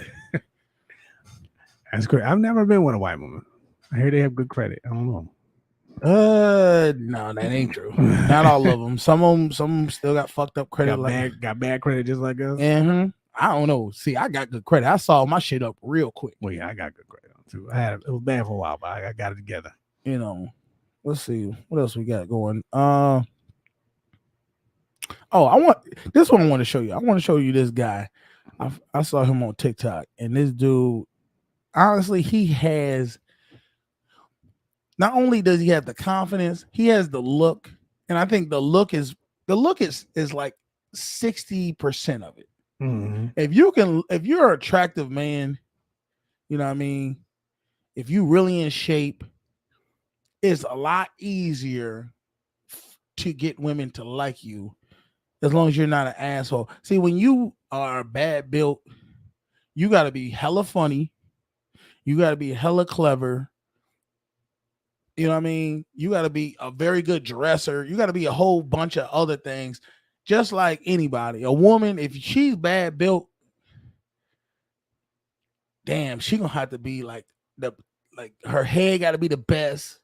That's great. I've never been with a white woman. I hear they have good credit. I don't know. No, that ain't true. Not all of them. Some of them still got fucked up credit. Got bad credit just like us. Mm-hmm. I don't know. See, I got good credit. I saw my shit up real quick. Well, yeah, I got good credit too. It was bad for a while, but I got it together. Let's see what else we got going. I want this one. I want to show you. I want to show you this guy. I saw him on TikTok, and this dude, honestly, he has. Not only does he have the confidence, he has the look, and I think the look is like 60% of it. Mm-hmm. If you're an attractive man, you know what I mean. If you really in shape, it's a lot easier to get women to like you, as long as you're not an asshole. See, when you are bad built, you got to be hella funny, you got to be hella clever. You know what I mean? You got to be a very good dresser. You got to be a whole bunch of other things. Just like anybody, a woman, if she's bad built, damn, she gonna have to be like her head got to be the best.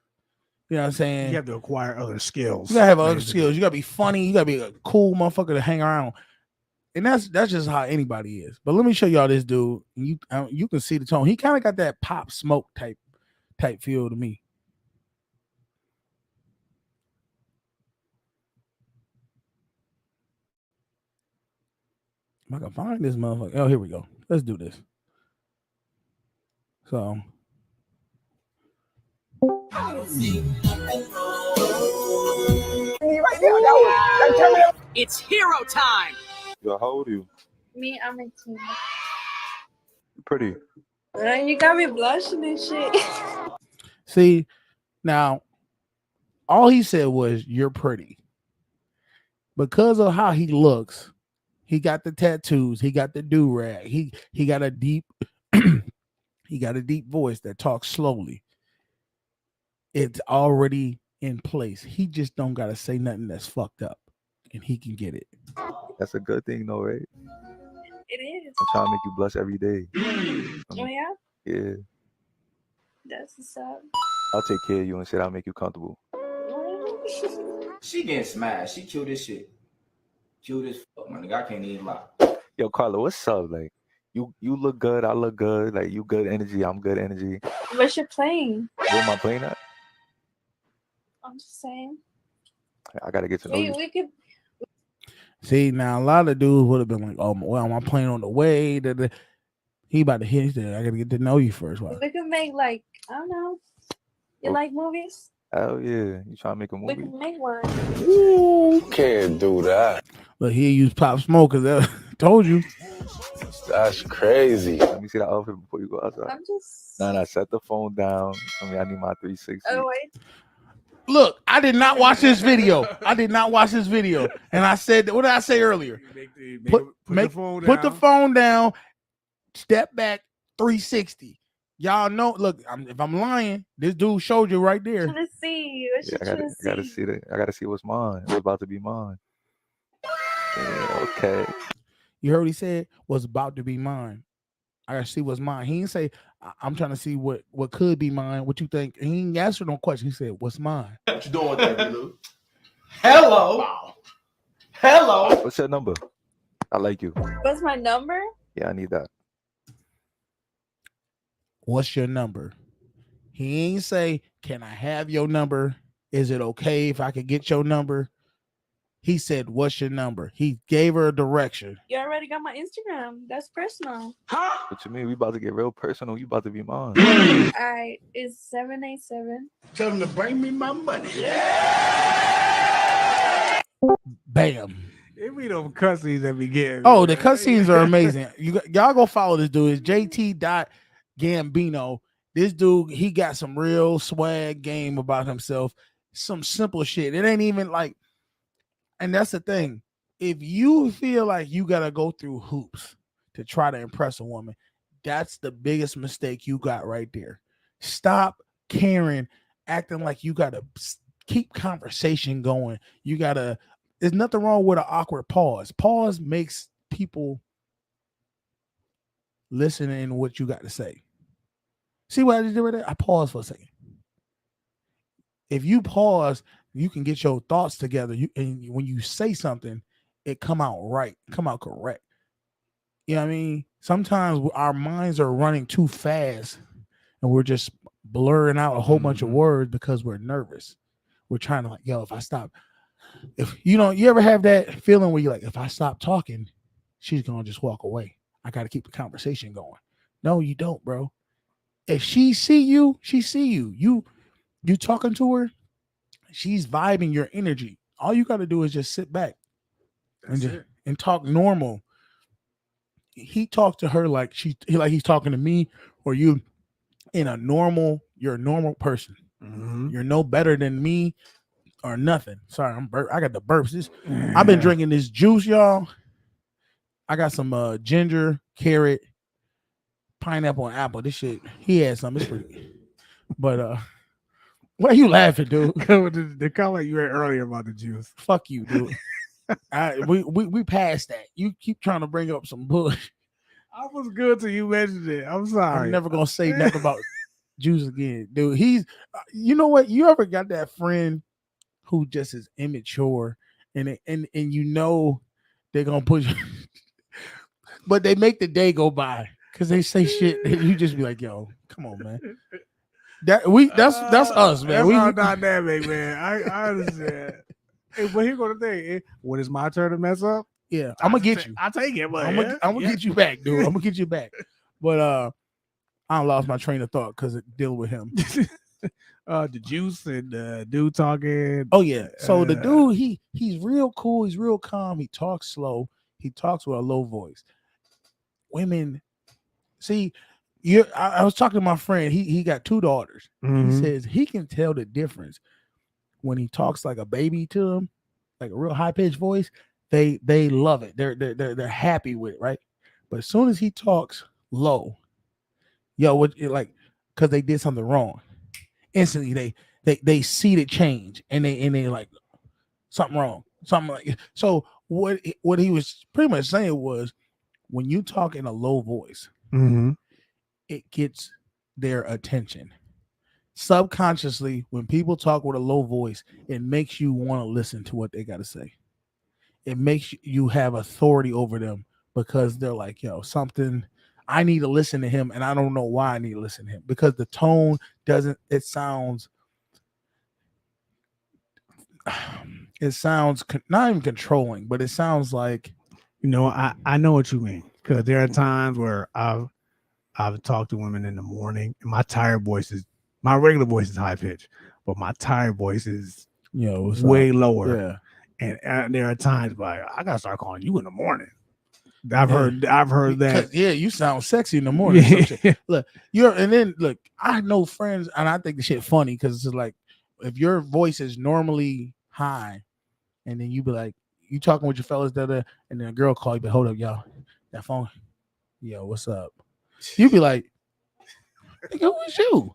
You know what I'm saying? You have to acquire other skills. You gotta have other skills. You gotta be funny. You gotta be a cool motherfucker to hang around. And that's just how anybody is. But let me show y'all this dude. You can see the tone. He kind of got that Pop Smoke type feel to me. If I can find this motherfucker. Oh, here we go. Let's do this. So. It's hero time. Yo, how old are you? Me, I'm 18. You pretty. You got me blushing and shit. See, now, all he said was, you're pretty. Because of how he looks, he got the tattoos, he got the do-rag, he got a deep he got a deep voice that talks slowly. It's already in place. He just don't gotta say nothing that's fucked up, and he can get it. That's a good thing, though, right? It is. I'm trying to make you blush every day. Oh yeah? Yeah. That's what's up. I'll take care of you and shit. I'll make you comfortable. She getting smashed. She killed this shit. Cute as fuck, my nigga. I can't even lie. Yo, Carla, what's up? Like, you look good. I look good. Like, you good energy. I'm good energy. What's your playing? Where am I playing at? I'm just saying. I gotta get to know you. We could. See, now a lot of dudes would have been like, "Oh, well, I'm playing on the way." He about to hit. He said, "I gotta get to know you first." Wow. We could make like I don't know. You like movies? Oh yeah, you trying to make a movie? We can make one. Ooh, can't do that. But he used Pop Smoke because told you. That's crazy. Let me see that outfit before you go outside. I'm just. Nah, set the phone down. I need my 360. Oh wait. Look, I did not watch this video. And I said, what did I say earlier? Put the phone down, step back 360. Y'all know, look, if I'm lying, this dude showed you right there. I'm trying to see. I gotta see that. I gotta see what's mine. What's about to be mine. Yeah, okay. You heard what he said? What's about to be mine. I gotta see what's mine. He didn't say I'm trying to see what could be mine. What you think? He didn't answer no question. He said, "What's mine?" What you doing with that, dude? Hello. Wow. Hello. What's your number? I like you. What's my number? Yeah, I need that. What's your number? He ain't say, "Can I have your number? Is it okay if I could get your number?" He said, "What's your number?" He gave her a direction. You already got my Instagram. That's personal. What you mean? We about to get real personal. You about to be mine. All right, it's 787. Tell them to bring me my money. Bam. It be them cussings that be getting. Oh, the cutscenes are amazing. Y'all go follow this dude. It's JT.Gambino. This dude, he got some real swag game about himself. Some simple shit. It ain't even like, and that's the thing. If you feel like you gotta go through hoops to try to impress a woman, that's the biggest mistake you got right there. Stop caring, acting like you gotta keep conversation going. You gotta. There's nothing wrong with an awkward pause. Pause makes people listen in what you got to say. See what I just did right there? I paused for a second. If you pause, you can get your thoughts together. And when you say something, it come out right, come out correct. You know what I mean? Sometimes our minds are running too fast and we're just blurring out a whole bunch of words because we're nervous. We're trying to like, yo, if I stop. If you ever have that feeling where you're like, if I stop talking, she's gonna just walk away. I gotta keep the conversation going. No, you don't, bro. If she see you, she see you. You talking to her, she's vibing your energy. All you gotta do is just sit back and talk normal. He talked to her like he's talking to me or you you're a normal person. Mm-hmm. You're no better than me. Or nothing. Sorry, I got the burps. I've been drinking this juice, y'all. I got some ginger, carrot, pineapple, and apple. This shit, he had some. It's pretty. But why are you laughing, dude? The comment you read earlier about the juice. Fuck you, dude. We passed that. You keep trying to bring up some bullshit. I was good till you mentioned it. I'm sorry. I'm never gonna say nothing about juice again, dude. He's, you know what? You ever got that friend who just is immature and they're gonna push you, but they make the day go by because they say shit and you just be like, yo, come on, man. That's us, man. That's our dynamic, man. I understand. Hey, but here go the thing. When it's my turn to mess up, yeah, I'm gonna get you. I take it, but I'm gonna get you back, dude. I'm gonna get you back. But I lost my train of thought because it deal with him. The juice and the dude talking. Oh yeah. So the dude, he's real cool. He's real calm. He talks slow. He talks with a low voice. Women, see, I was talking to my friend. He got 2 daughters. Mm-hmm. He says he can tell the difference when he talks like a baby to them, like a real high pitched voice. They love it. They're happy with it, right? But as soon as he talks low, like because they did something wrong. Instantly they see the change and they like something wrong, something like. So what he was pretty much saying was when you talk in a low voice, it gets their attention. Subconsciously, when people talk with a low voice, it makes you want to listen to what they got to say. It makes you have authority over them because they're like, yo, something. I need to listen to him, and I don't know why I need to listen to him because the tone doesn't. It sounds not even controlling, but it sounds like. I know what you mean because there are times where I've talked to women in the morning, and my regular voice is high pitched, but my tired voice is way lower. Yeah, and there are times like I gotta start calling you in the morning. I've heard that. Yeah, you sound sexy in the morning. Yeah. Look, I know friends, and I think the shit funny because it's just like if your voice is normally high, and then you be like, you talking with your fellas, and then a girl call you, but hold up, y'all, that phone, yo, what's up? You be like, who is you?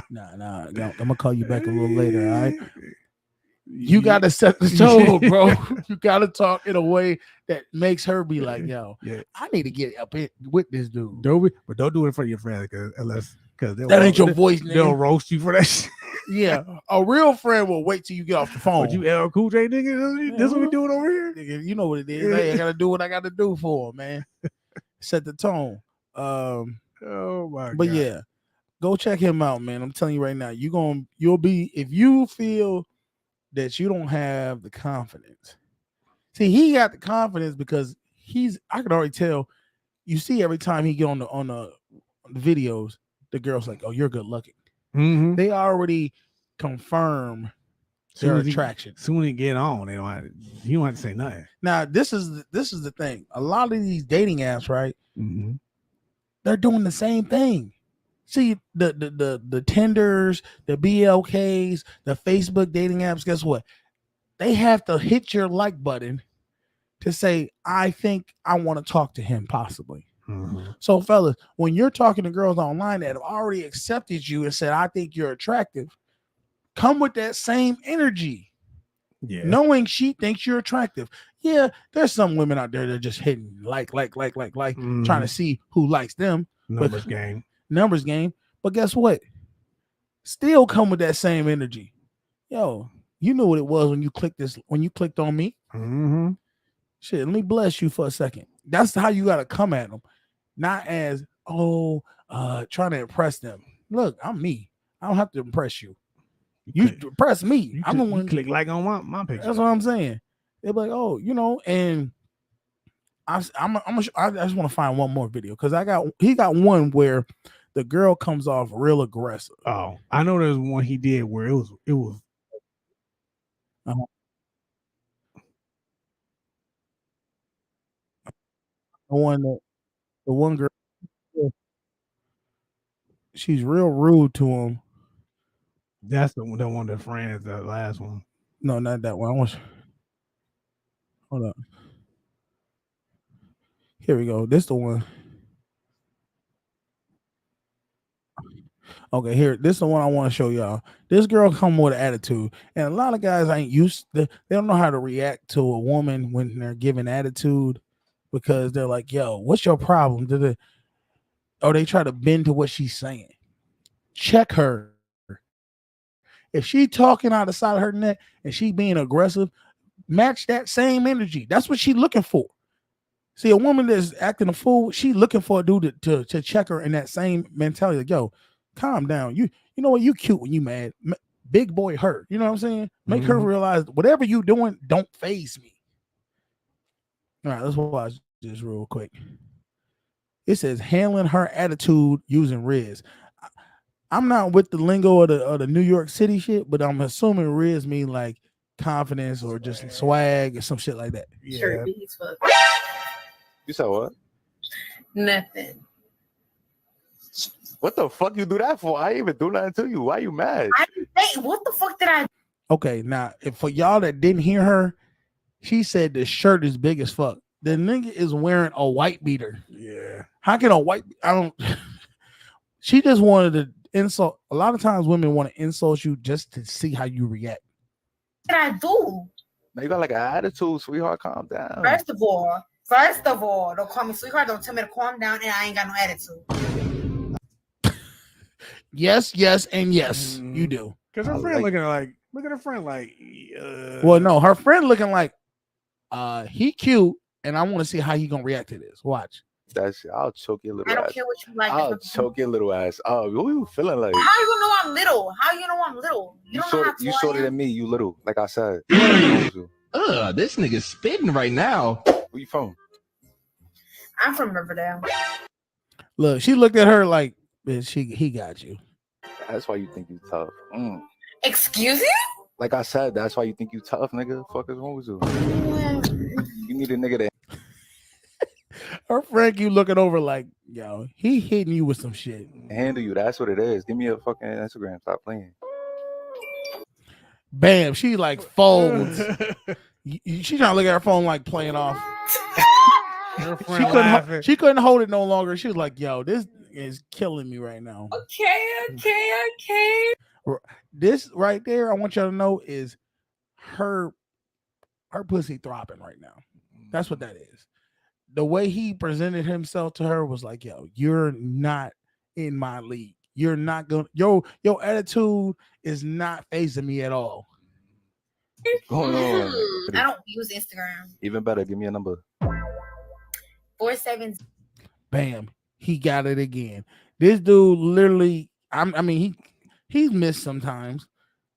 Nah, I'm gonna call you back a little later, all right? You got to set the tone, bro. You got to talk in a way that makes her be like, yo, I need to get up in with this dude. But don't do it for your friends because that ain't your voice, nigga. They'll roast you for that shit. Yeah, a real friend will wait till you get off the phone. But you LL Cool J, nigga, this what we doing over here? Nigga, you know what it is. Hey, I got to do what I got to do for him, man. Set the tone. Oh my God. But yeah, go check him out, man. I'm telling you right now, you'll be, if you feel that you don't have the confidence See, he got the confidence because I can already tell. You see, every time he get on the videos, the girl's like, "Oh, you're good looking." Mm-hmm. They already confirm their attraction. Soon as you get on, you don't have to say nothing. Now, this is the thing. A lot of these dating apps, right? Mm-hmm. They're doing the same thing. See, the Tinders, the BLKs, the Facebook dating apps. Guess what? They have to hit your like button to say, I think I want to talk to him, possibly. Mm-hmm. So, fellas, when you're talking to girls online that have already accepted you and said, I think you're attractive, come with that same energy. Yeah. Knowing she thinks you're attractive. Yeah, there's some women out there that are just hitting like, trying to see who likes them. Numbers game. But guess what? Still come with that same energy. Yo, you knew what it was when you clicked on me. Mm-hmm. Shit, let me bless you for a second. That's how you got to come at them. Not as, trying to impress them. Look, I'm me. I don't have to impress you. You impress me. I'm the one. Click like on my picture. That's what I'm saying. They're like, oh, and I just want to find one more video because he got one where the girl comes off real aggressive. Oh, I know there's one he did where it was. The one girl, she's real rude to him. That's the one that friends, the last one. No, not that one. Hold up. Here we go. This the one. Okay, here. This is the one I want to show y'all. This girl come with an attitude, and a lot of guys ain't used. They don't know how to react to a woman when they're giving attitude because they're like, "Yo, what's your problem?" Or they try to bend to what she's saying. Check her. If she talking out the side of her neck and she being aggressive, match that same energy. That's what she looking for. See, a woman that's acting a fool, she looking for a dude to check her in that same mentality. Like, yo, calm down. You know what? You cute when you mad. Big boy hurt. You know what I'm saying? Make her realize whatever you doing don't phase me. All right, let's watch this real quick. It says handling her attitude using Riz. I'm not with the lingo of the New York City shit, but I'm assuming Riz mean like confidence or just swag or some shit like that. Sure, beats fuck. You said what? Nothing. What the fuck you do that for? I ain't even do nothing to you. Why you mad? What the fuck did I? Okay, now if for y'all that didn't hear her, she said the shirt is big as fuck. The nigga is wearing a white beater. Yeah. How can a white? I don't. She just wanted to insult. A lot of times, women want to insult you just to see how you react. What did I do? Now you got like an attitude, sweetheart. Calm down. First of all, don't call me sweetheart. Don't tell me to calm down, and I ain't got no attitude. Yes, and yes, you do. Because her friend look at her friend like. Well, no, her friend looking like, he cute, and I want to see how he gonna react to this. Watch. I'll choke your little ass. I don't care what you like. I'll choke your little ass. Oh, what you feeling like? How you know I'm little? How you know I'm little? You shorter than me. You little. Like I said. This nigga's spitting right now. Where you from? I'm from Riverdale. Look, she looked at her like, he got you. That's why you think you tough. Excuse you? Like I said, that's why you think you tough, nigga. Fuck is wrong with you? You need a nigga that. Her friend, you looking over like, yo, he hitting you with some shit. Handle you. That's what it is. Give me a fucking Instagram. Stop playing. Bam. She like folds. She trying to look at her phone like playing off. She couldn't hold it no longer. She was like, yo, this is killing me right now. Okay. This right there, I want y'all to know is her pussy throbbing right now. That's what that is. The way he presented himself to her was like, yo, you're not in my league. You're not gonna your attitude is not phasing me at all. What's going on? I don't use Instagram. Even better, give me a number. 47. Bam, he got it again. This dude literally, he's missed sometimes,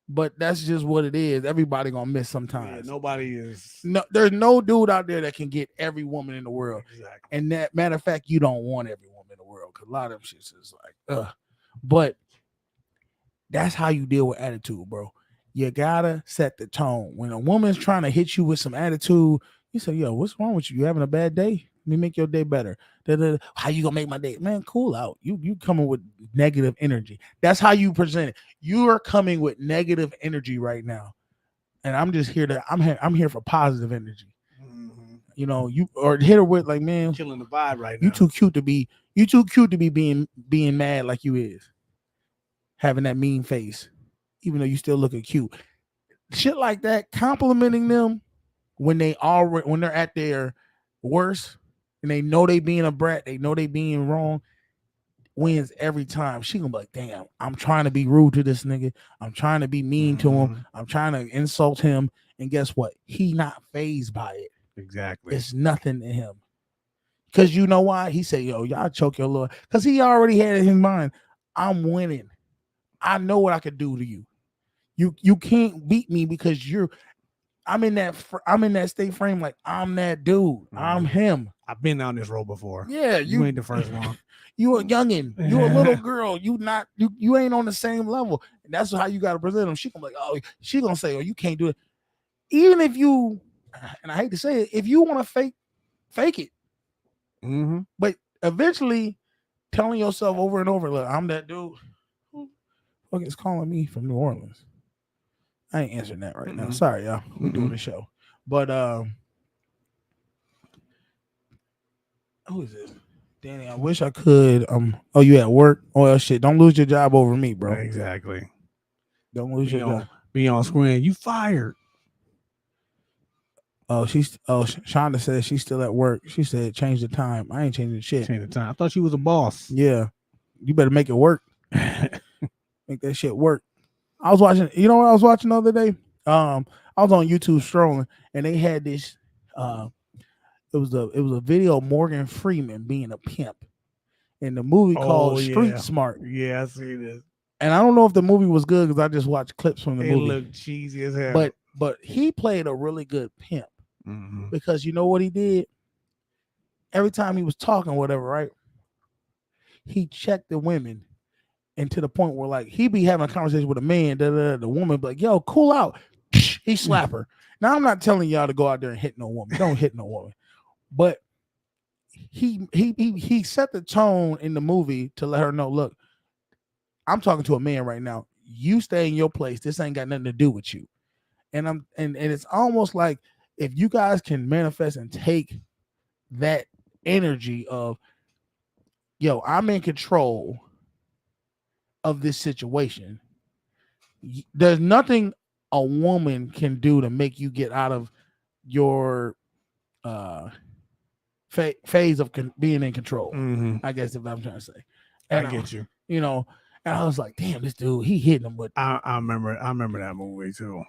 but that's just what it is. Everybody gonna miss Yeah, sometimes. nobody is. No, there's no dude out there that can get every woman in the world. Exactly. And that matter of fact, you don't want every woman in the world because a lot of them shits is like, ugh. But that's how you deal with attitude, bro. You gotta set the tone. When a woman's trying to hit you with some attitude, you say, yo, what's wrong with you? You having a bad day? Let me make your day better. How you gonna make my day? Man, cool out. You coming with negative energy. That's how you present it. You are coming with negative energy right now. And I'm just here to I'm here for positive energy. You know, you or hit her with like, man, Killing the vibe right now. you too cute to be being mad like you is. Having that mean face, even though you still looking cute. Shit like that, complimenting them when they're at their worst and they know they being a brat, they know they being wrong, wins every time. She gonna be like, damn, I'm trying to be rude to this nigga. I'm trying to be mean to him. I'm trying to insult him. And guess what? He not fazed by it. Exactly. It's nothing to him. Because you know why? He said, yo, y'all choke your Lord. Because he already had in his mind, I'm winning. I know what I could do to you. You can't beat me because I'm in that state frame like I'm that dude. I'm him. I've been down this road before. Yeah, you ain't the first one. You a youngin. You a little girl. You ain't on the same level. And that's how you gotta present them. She gonna be like, oh, she gonna say, oh, you can't do it. Even if you, and I hate to say it, if you want to fake it. But eventually telling yourself over and over, look, I'm that dude. Who fuck is calling me from New Orleans? I ain't answering that right now. Sorry, y'all. We're doing the show. But who is this? Danny, I wish I could. Oh, you at work? Oh shit. Don't lose your job over me, bro. Exactly. Don't lose your job. Be on screen. You fired. Shonda said she's still at work. She said change the time. I ain't changing shit. Change the time. I thought she was a boss. Yeah. You better make it work. Make that shit work. I was watching, you know what I was watching the other day? I was on YouTube strolling and they had this it was a video of Morgan Freeman being a pimp in the movie called Street Smart. Yeah, I see this. And I don't know if the movie was good because I just watched clips from the movie. It looked cheesy as hell. But he played a really good pimp because you know what he did? Every time he was talking, whatever, right? He checked the women. And to the point where like he be having a conversation with a man, the woman be like, yo, cool out. He slap her. Now I'm not telling y'all to go out there and hit no woman. Don't hit no woman. But he set the tone in the movie to let her know, look, I'm talking to a man right now. You stay in your place. This ain't got nothing to do with you. And it's almost like if you guys can manifest and take that energy of, yo, I'm in control of this situation. There's nothing a woman can do to make you get out of your phase of being in control. I guess if I'm trying to say. And I get you. You know, and I was like, damn, this dude, he hitting him. But I remember that movie too.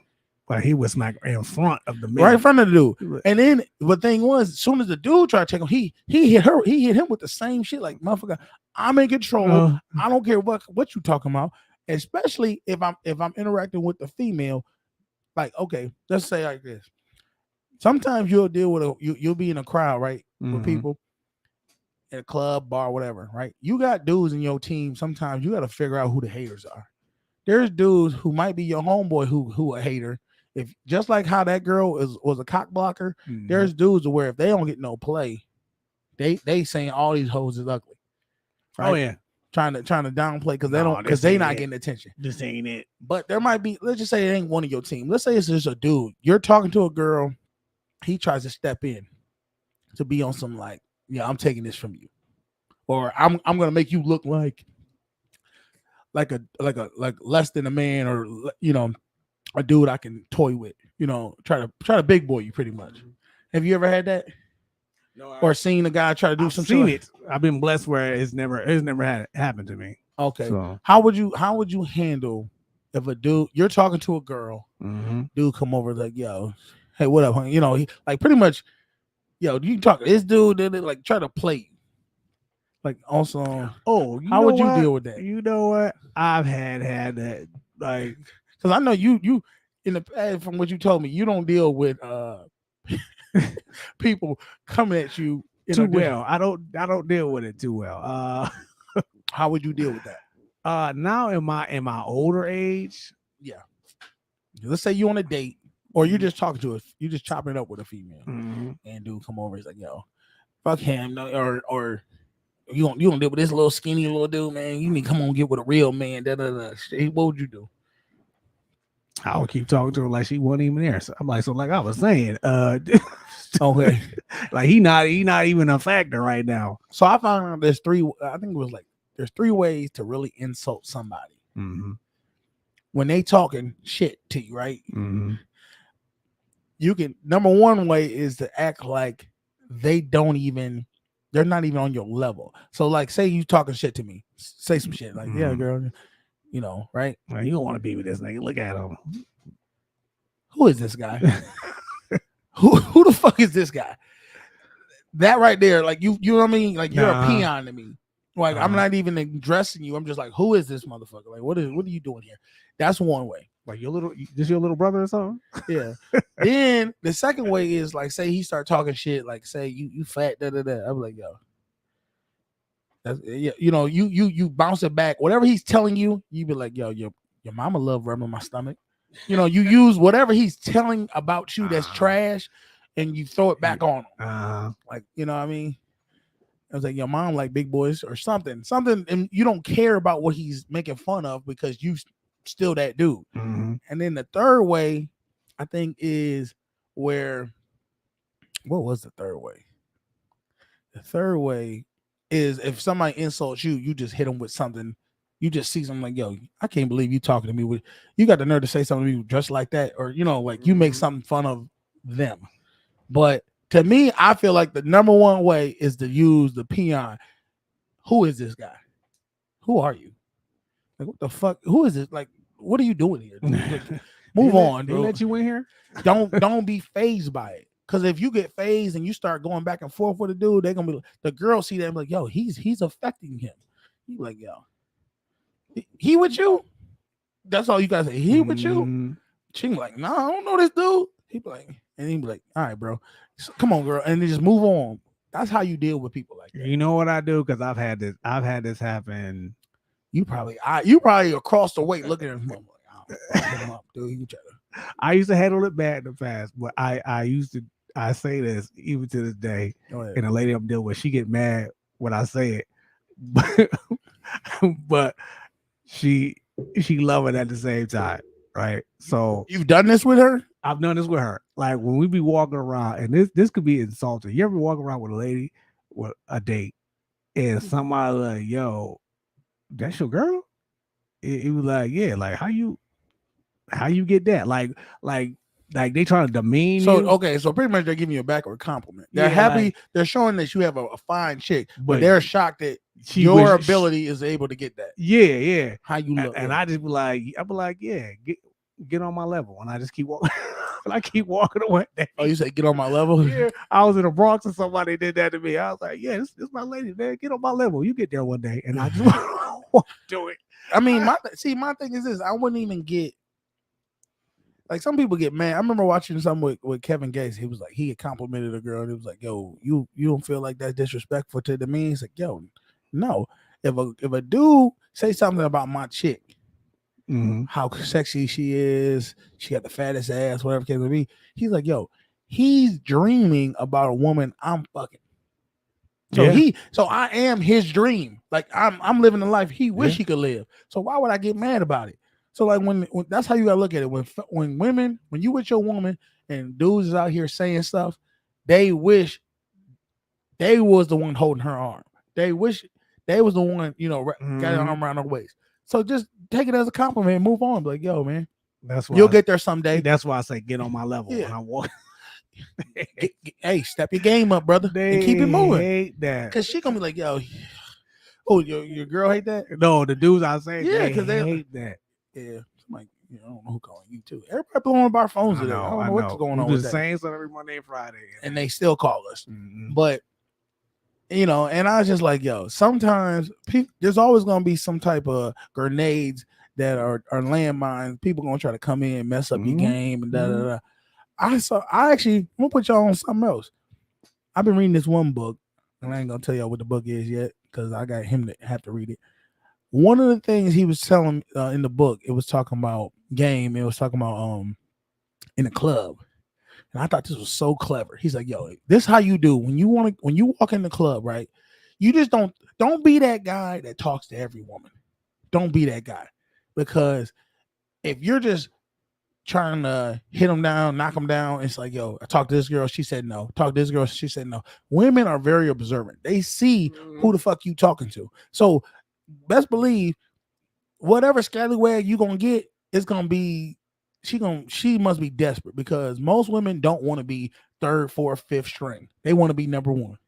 Like he was smack in front of the man. Right in front of the dude. And then the thing was, as soon as the dude tried to take him, he hit him with the same shit. Like, motherfucker, I'm in control. I don't care what you talking about. Especially if I'm interacting with the female. Like, okay, let's say like this. Sometimes you'll deal with you'll be in a crowd, right? With people in a club, bar, whatever, right? You got dudes in your team. Sometimes you got to figure out who the haters are. There's dudes who might be your homeboy who a hater. If just like how that girl was a cock blocker, there's dudes where if they don't get no play, they saying all these hoes is ugly. Right? Oh yeah. Trying to downplay because they not getting attention. This ain't it. But there might be, let's just say it ain't one of your team. Let's say it's just a dude. You're talking to a girl, he tries to step in to be on some like, yeah, I'm taking this from you. Or I'm gonna make you look like less than a man, or you know, a dude I can toy with, you know, try to big boy you pretty much. Have you ever had that? No, or seen a guy try to do something? Seen it. I've been blessed where it's never had it happen to me. Okay. So. How would you handle if a dude, you're talking to a girl, dude come over like, yo, hey, what up, honey? You know, he like pretty much, yo, you talk to this dude, then they like try to play you. Like also, how would you deal with that? You know what? I've had that. Like Because I know you in the past, from what you told me, you don't deal with people coming at you too well. I don't deal with it too well. How would you deal with that? Now in my older age, yeah. Let's say you on a date, or you're just talking to you just chopping it up with a female, and dude come over, he's like, "Yo, fuck him," or you don't deal with this little skinny little dude, man. You need to come on, get with a real man. Da da da. What would you do? I would keep talking to her like she wasn't even there. So I'm like, like I was saying, okay, like he not even a factor right now. So I found out there's three. I think it was like there's 3 ways to really insult somebody. When they talking shit to you, right? You can, number one way is to act like they're not even on your level. So like, say you talking shit to me, say some shit like, yeah, girl, you know, right? Well, you don't want to be with this nigga. Look at him. Who is this guy? who the fuck is this guy? That right there, like you know what I mean? Like you're a peon to me. Like I'm not even addressing you. I'm just like, who is this motherfucker? Like, what are you doing here? That's one way. Like your little brother or something? Yeah. Then the second way is like, say he start talking shit, like say you fat, da da da. I'm like, yo. That's, yeah, you know, you bounce it back. Whatever he's telling you, you be like, yo, your mama love rubbing my stomach. You know, you use whatever he's telling about you that's trash, and you throw it back on him. Like, you know what I mean? I was like, your mom like big boys or something, and you don't care about what he's making fun of because you still that dude. And then the third way, I think, is where, what was the third way? The third way is if somebody insults you, you just hit them with something. You just see something like, yo, I can't believe you talking to me with, you got the nerve to say something to me just like that, or you know, like you make something fun of them. But to me, I feel like the number one way is to use the peon. Who is this guy? Who are you? Like, what the fuck? Who is this? Like, what are you doing here? Like, move on, They bro. let you in here? Don't be phased by it. Because if you get phased and you start going back and forth with a dude, they're gonna be, the girl see that and be like, yo, he's affecting him. You like, yo, he with you? That's all you gotta say. He with you? She be like, no, I don't know this dude. He be like, and he be like, all right, bro, so, come on, girl, and then just move on. That's how you deal with people like that. You know what I do? Because I've had this happen. You probably across the way looking at him. Like, oh, fuck him up, dude. I used to handle it bad in the past, but I say this even to this day. And the lady I'm dealing with, she get mad when I say it, but she love it at the same time, right? So you've done this with her? I've done this with her. Like when we be walking around, and this could be insulting. You ever walk around with a lady with a date, and somebody like, yo, that's your girl? It was like, yeah, like how you get that? Like they trying to demean you. Okay, so pretty much they're giving you a backward compliment. They're happy, like, they're showing that you have a fine chick, but they're shocked that your ability is able to get that. Yeah. How you look. And I just be like, yeah, get on my level. And I just keep walking. I keep walking away. Oh, you say get on my level? Yeah. I was in the Bronx and somebody did that to me. I was like, yeah, this my lady, man. Get on my level. You get there one day. And I just want to do it. I mean, my thing is this. I wouldn't even get, like, some people get mad. I remember watching something with Kevin Gates. He was like, he had complimented a girl and he was like, yo, you don't feel like that's disrespectful to the men? He's like, yo, no. If a dude say something about my chick, how sexy she is, she got the fattest ass, whatever case may be, he's like, yo, he's dreaming about a woman I'm fucking. So I am his dream. Like I'm living the life he wish he could live. So why would I get mad about it? So like when that's how you gotta look at it. When you with your woman and dudes is out here saying stuff, they wish they was the one holding her arm. They wish they was the one, got her arm around her waist. So just take it as a compliment and move on. Be like, yo, man, that's why you'll get there someday. That's why I say get on my level when I walk. Hey, step your game up, brother, and keep it moving. Hate that because she gonna be like, yo, oh, your girl hate that. No, the dudes I say, because they hate that. Yeah, like, I don't know who calling you too. Everybody blowing up our phones today. I don't know what's going on with that. Same stuff every Monday and Friday, and they still call us. But and I was just like, yo, sometimes there's always gonna be some type of grenades that are landmines. People gonna try to come in and mess up your game and da da da. I'm gonna put y'all on something else. I've been reading this one book, and I ain't gonna tell y'all what the book is yet because I got him to have to read it. One of the things he was telling in the book, it was talking about game. It was talking about in a club, and I thought this was so clever. He's like, "Yo, this how you do when you walk in the club, right? You just don't be that guy that talks to every woman. Don't be that guy, because if you're just trying to hit them down, knock them down, it's like, yo, I talked to this girl, she said no. Talk to this girl, she said no. Women are very observant. They see who the fuck you talking to. So best believe whatever scallywag you gonna get, it's gonna be she must be desperate, because most women don't want to be third, fourth, fifth string. They want to be number one.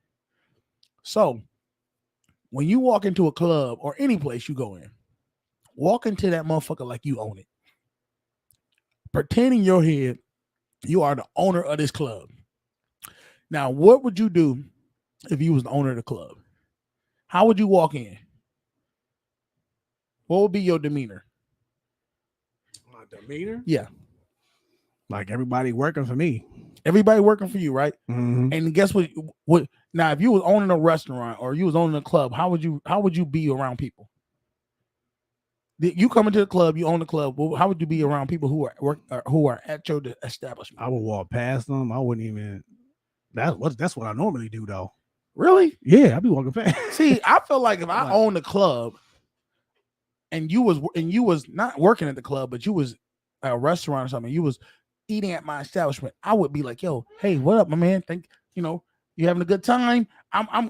So when you walk into a club or any place you go in, walk into that motherfucker like you own it. Pretend in your head you are the owner of this club. Now, what would you do if you was the owner of the club? How would you walk in? What would be your demeanor? My demeanor? Yeah. Like everybody working for me. Everybody working for you, right? Mm-hmm. And guess what? Now, if you was owning a restaurant or you was owning a club, how would you be around people? You come into the club, you own the club. Well, how would you be around people who are at your establishment? I would walk past them. I wouldn't even. That's what I normally do, though. Really? Yeah, I'd be walking past. See, I feel like if I owned the club, and you was not working at the club, but you was at a restaurant or something, you was eating at my establishment, I would be like, yo, hey, what up, my man? Think you having a good time? I'm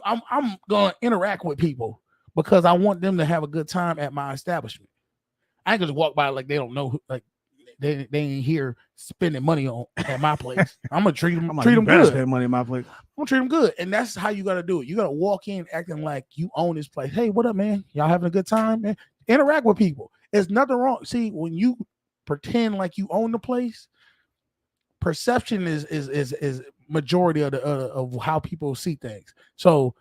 gonna interact with people because I want them to have a good time at my establishment. I ain't gonna walk by like they don't know, like they ain't here spending money at my place. I'm gonna treat them good. Spend money at my place. I'm gonna treat them good, and that's how you gotta do it. You gotta walk in acting like you own this place. Hey, what up, man? Y'all having a good time, man? Interact with people. There's nothing wrong. See, when you pretend like you own the place, perception is majority of how people see things. So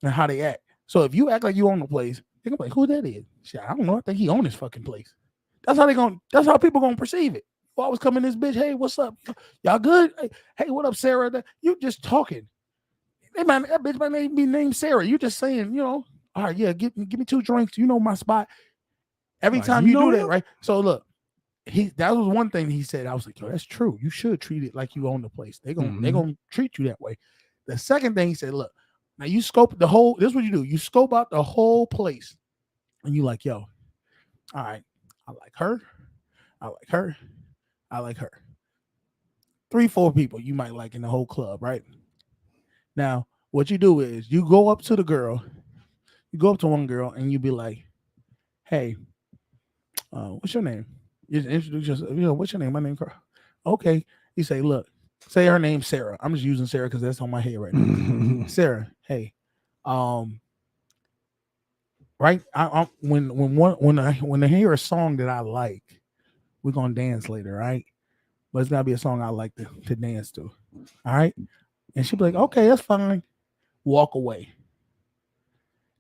and how they act. So if you act like you own the place, they're gonna be like, who that is? Shit, I don't know. I think he owns this fucking place. That's how people gonna perceive it. You always come in this bitch. Hey, what's up? Y'all good? Hey, what up, Sarah? You just talking. That bitch might be named Sarah. You just saying, all right, yeah, give me 2 drinks. You know my spot. Every time you do that, right? So look, that was one thing he said. I was like, yo, that's true. You should treat it like you own the place. They're gonna treat you that way. The second thing he said, look, now you scope the whole, this is what you do. You scope out the whole place. And you like, yo, all right, I like her. I like her. I like her. 3, 4 people you might like in the whole club, right? Now, what you do is you go up to the girl. You go up to one girl and you be like, hey, what's your name? You introduce yourself. What's your name? My name, Carl. Okay. You say, look, say her name's Sarah. I'm just using Sarah because that's on my head right now. Sarah, hey, right? When I hear a song that I like, we're gonna dance later, right? But it's gotta be a song I like to dance to. All right. And she'll be like, okay, that's fine. Walk away.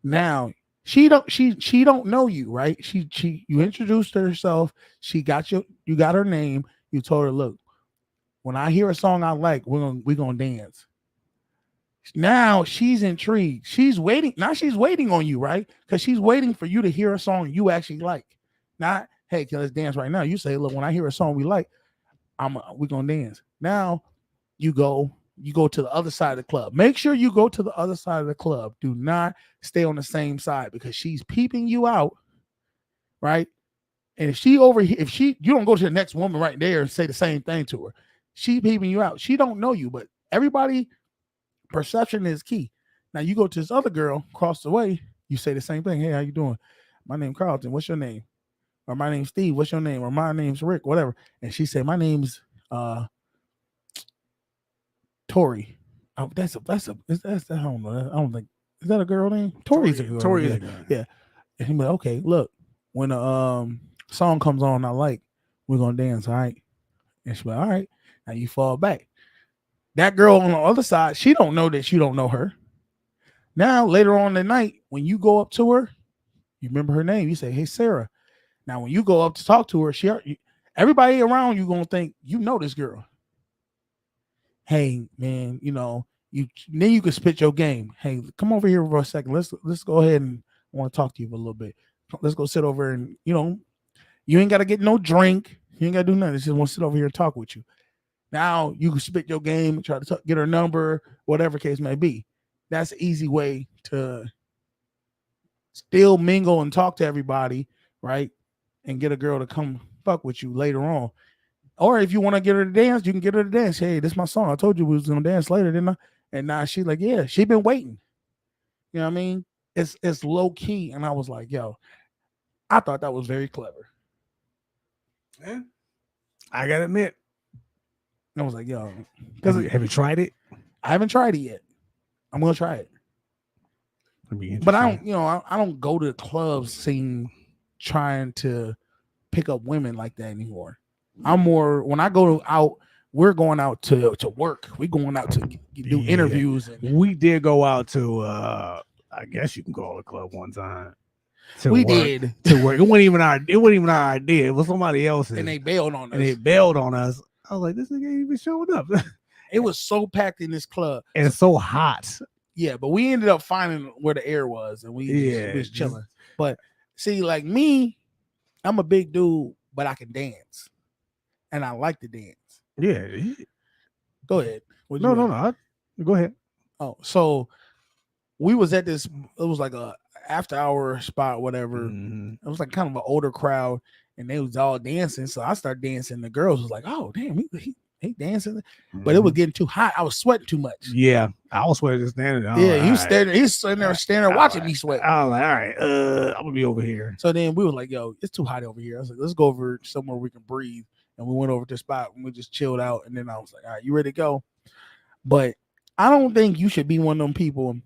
Now she don't know you, right? You introduced herself, you got her name, you told her, look, when I hear a song I like, we're gonna dance. Now she's intrigued. She's waiting. Now she's waiting on you, right? Because she's waiting for you to hear a song you actually like. Not, hey, let's dance right now. You say, look, when I hear a song we like, we're gonna dance. Now you go to the other side of the club. Make sure you go to the other side of the club. Do not stay on the same side because she's peeping you out, right? And if you don't go to the next woman right there and say the same thing to her. She's peeping you out. She don't know you, but everybody. Perception is key. Now you go to this other girl across the way, you say the same thing. Hey, how you doing? My name's Carlton. What's your name? Or my name's Steve. What's your name? Or my name's Rick, whatever. And she said, my name's Tori. Oh, that's I don't know. I don't think, is that a girl name? Tori's a girl. Tori yeah. is a girl. Yeah. And he's like, okay, look, when a song comes on I like, we're gonna dance, all right? And she's like, all right. Now you fall back. That girl on the other side, she don't know that you don't know her. Now, later on in the night, when you go up to her, you remember her name. You say, hey, Sarah. Now, when you go up to talk to her, everybody around you gonna think you know this girl. Hey, man, then you can spit your game. Hey, come over here for a second. Let's go ahead and I want to talk to you for a little bit. Let's go sit over and you ain't got to get no drink. You ain't got to do nothing. Just want to sit over here and talk with you. Now you can spit your game, try to get her number, whatever case may be. That's an easy way to still mingle and talk to everybody, right? And get a girl to come fuck with you later on. Or if you want to get her to dance, you can get her to dance. Hey, this is my song. I told you we was gonna dance later, didn't I? And now she's like, yeah, she been waiting. You know what I mean? It's low key. And I was like, yo, I thought that was very clever. Yeah. I gotta admit. I was like, yo, have you tried it? I haven't tried it yet. I'm gonna try it. But I don't go to the club scene trying to pick up women like that anymore. I'm more when I go out, we're going out to work. We're going out to do interviews. And we did go out to I guess you can call it a club one time. We did to work. It wasn't even our idea. It was somebody else's. And they bailed on us. I was like, this nigga ain't even showing up. It was so packed in this club. And it's so hot. Yeah, but we ended up finding where the air was and we was chilling. But see, like me, I'm a big dude, but I can dance. And I like to dance. Yeah. Go ahead. No. Go ahead. Oh, so we was at this, it was like a after hour spot, whatever. Mm-hmm. It was like kind of an older crowd and they was all dancing. So I started dancing. The girls was like, oh, damn, he dancing. But it was getting too hot. I was sweating too much. Yeah. I was sweating just standing there. Yeah, he's sitting there watching me sweat. I was like, all right, I'm going to be over here. So then we were like, yo, it's too hot over here. I was like, let's go over somewhere we can breathe. And we went over to the spot and we just chilled out. And then I was like, all right, you ready to go? But I don't think you should be one of them people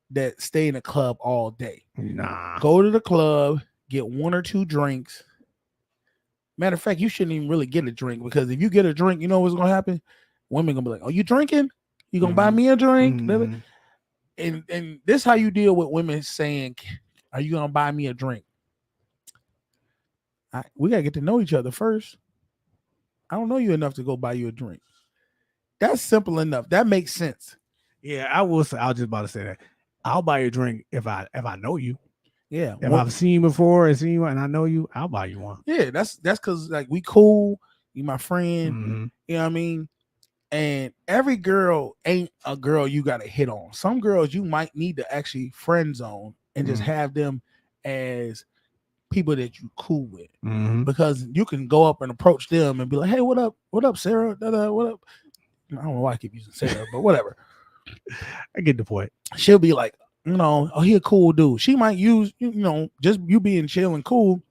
that stay in a club all day. Nah. Go to the club, get 1 or 2 drinks. Matter of fact, you shouldn't even really get a drink because if you get a drink, you know what's going to happen? Women going to be like, oh, you drinking? You going to buy me a drink? Mm-hmm. And this is how you deal with women saying, are you going to buy me a drink? We got to get to know each other first. I don't know you enough to go buy you a drink. That's simple enough. That makes sense. Yeah, I was just about to say that. I'll buy you a drink if I know you. Yeah. If I've seen you before and seen you and I know you, I'll buy you one. Yeah, that's because like we cool. You my friend. Mm-hmm. You know what I mean? And every girl ain't a girl you got to hit on. Some girls you might need to actually friend zone and just have them as people that you cool with, because you can go up and approach them and be like, hey, what up, Sarah? What up? I don't know why I keep using Sarah, but whatever. I get the point. She'll be like, oh, he a cool dude. She might use, just you being chill and cool.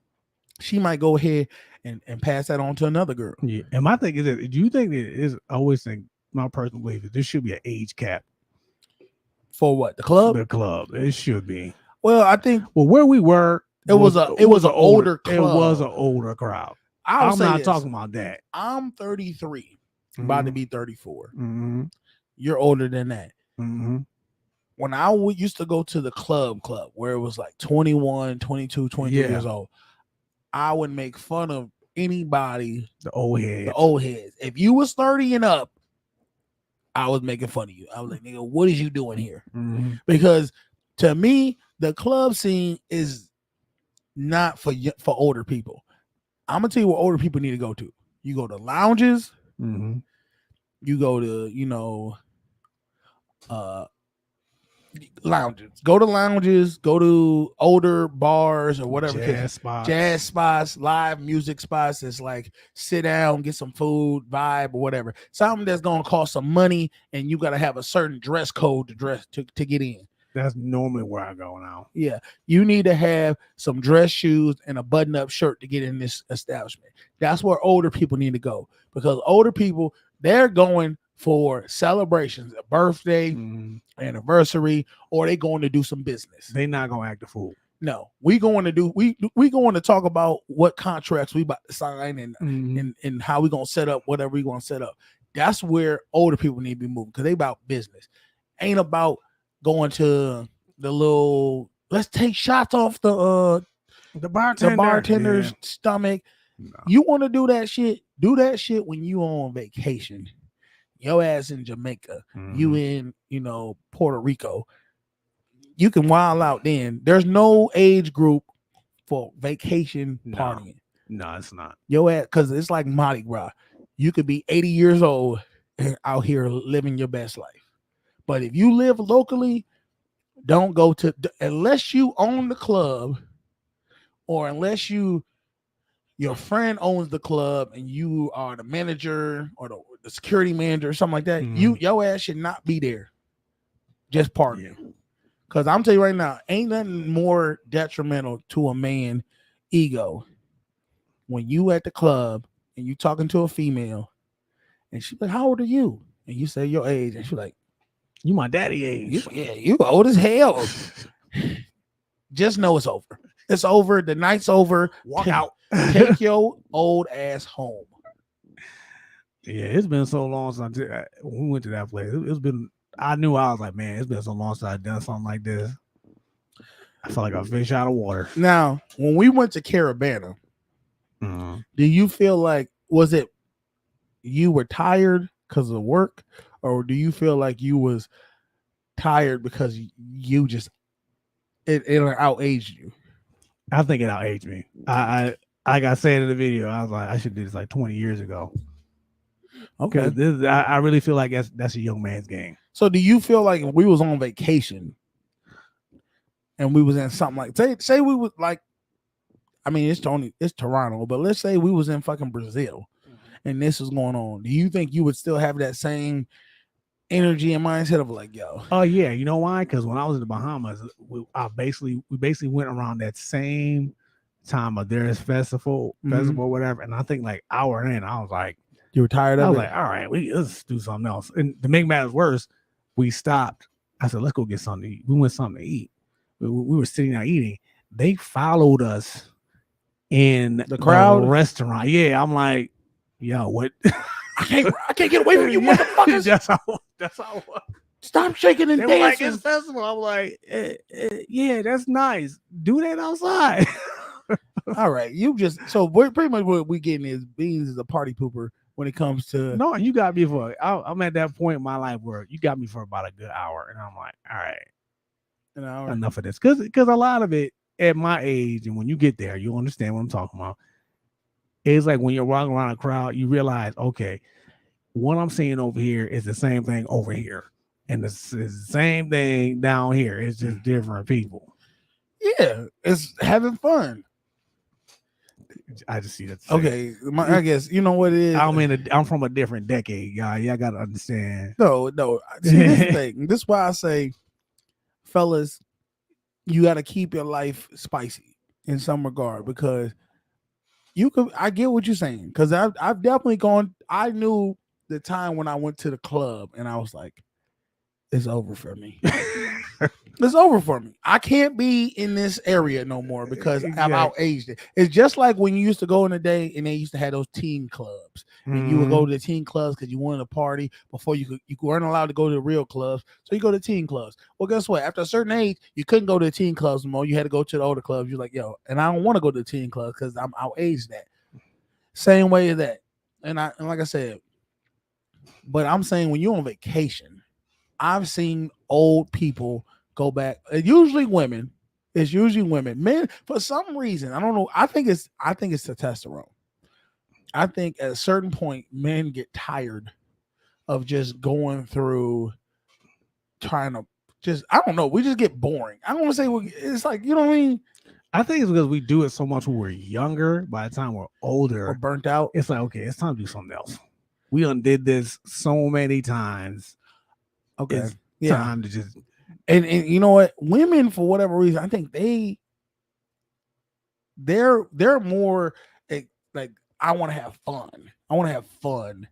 She might go ahead and pass that on to another girl. Yeah. And my thing is that, do you think that is, I always think, my personal belief is there should be an age cap. For what? The club? The club. It should be. Well, I think. Well, where we were, it was an older club. It was an older crowd. I'm not talking about that. I'm 33, about to be 34. Mm-hmm. You're older than that. Mm-hmm. When I used to go to the club where it was like 21, 22, 23 years old, I would make fun of anybody. The old heads. If you was 30 and up, I was making fun of you. I was like, nigga, what is you doing here? Mm-hmm. Because to me, the club scene is not for older people. I'm gonna tell you what older people need to go to. You go to lounges. Mm-hmm. You go to lounges. Go to lounges. Go to older bars or whatever. Jazz spots, live music spots. It's like sit down, get some food, vibe, or whatever. Something that's gonna cost some money, and you gotta have a certain dress code to get in. That's normally where I go now. Yeah, you need to have some dress shoes and a button-up shirt to get in this establishment. That's where older people need to go, because older people, they're going for celebrations, a birthday, anniversary, or they going to do some business. They're not going to act a fool. No, we going to talk about what contracts we about to sign and how we going to set up whatever we going to set up. That's where older people need to be moving, because they about business. Ain't about going to the little, let's take shots off the The bartender's bartender's stomach. No. You want to do that shit? Do that shit when you on vacation. Your ass in Jamaica. You in, Puerto Rico. You can wild out then. There's no age group for vacation partying. No, it's not. Your ass, because it's like Mardi Gras. You could be 80 years old and out here living your best life. But if you live locally, don't go to, unless you own the club or unless your friend owns the club and you are the manager or the security manager or something like that, your ass should not be there. Just partying. Because I'm telling you right now, ain't nothing more detrimental to a man ego when you at the club and you talking to a female and she's like, how old are you? And you say your age and she's like, you my daddy age. You old as hell. Just know it's over. It's over. The night's over. Walk out. Take your old ass home. Yeah, it's been so long since when we went to that place. It's been. I knew I was like, man, it's been so long since I've done something like this. I felt like a fish out of water. Now, when we went to Carabana, do you feel like, was it you were tired because of work, or do you feel like you was tired because you just it outaged you? I think it outaged me. I like I said in the video, I was like, I should do this like 20 years ago. Okay, I really feel like that's a young man's game. So, do you feel like if we was on vacation and we was in something like say we was like, I mean, it's Toronto, but let's say we was in fucking Brazil and this is going on. Do you think you would still have that same energy and mindset of like, yo? Oh yeah, you know why? Because when I was in the Bahamas, we basically went around that same time of their festival, whatever. And I think like hour in, I was like, you were tired of it? I was like, all right, let's do something else. And to make matters worse, we stopped. I said, let's go get something to eat. We went something to eat. We were sitting there eating. They followed us in the crowd restaurant. Yeah, I'm like, yo, what? I can't get away from you, motherfuckers. That's how it was. Stop shaking and dancing. Like, it's festival. I'm like, yeah, that's nice. Do that outside. All right, we're pretty much what we getting is Beans is a party pooper when it comes to. No, you got me for. I'm at that point in my life where you got me for about a good hour, and I'm like, all right, an hour, enough of this, because a lot of it at my age, and when you get there, you understand what I'm talking about. It's like when you're walking around a crowd, you realize, okay, what I'm seeing over here is the same thing over here, and it's the same thing down here. It's just different people. Yeah, it's having fun. I just see that. Okay, I guess you know what it is. I'm from a different decade, guy. Yeah, I gotta understand. No. See, this thing. This is why I say, fellas, you got to keep your life spicy in some regard, because I get what you're saying, because I've definitely gone. I knew the time when I went to the club and I was like, it's over for me. It's over for me. I can't be in this area no more because I've outaged it. It's just like when you used to go in the day and they used to have those teen clubs. And you would go to the teen clubs because you wanted to party before you weren't allowed to go to the real clubs. So you go to teen clubs. Well, guess what? After a certain age, you couldn't go to the teen clubs anymore. You had to go to the older clubs. You're like, yo, and I don't want to go to the teen clubs because I'm outaged that. Same way as that. And like I said, but I'm saying when you're on vacation, I've seen old people go back. Usually women. It's usually women. Men, for some reason, I don't know. I think it's testosterone. I think at a certain point, men get tired of just going through trying to I don't know. We just get boring. I don't want to say it's like, you know what I mean? I think it's because we do it so much when we're younger. By the time we're older, or burnt out, it's like, okay, it's time to do something else. We undid this so many times. Okay, it's time to just and you know what? Women, for whatever reason, I think they're more like, I want to have fun. I want to have fun.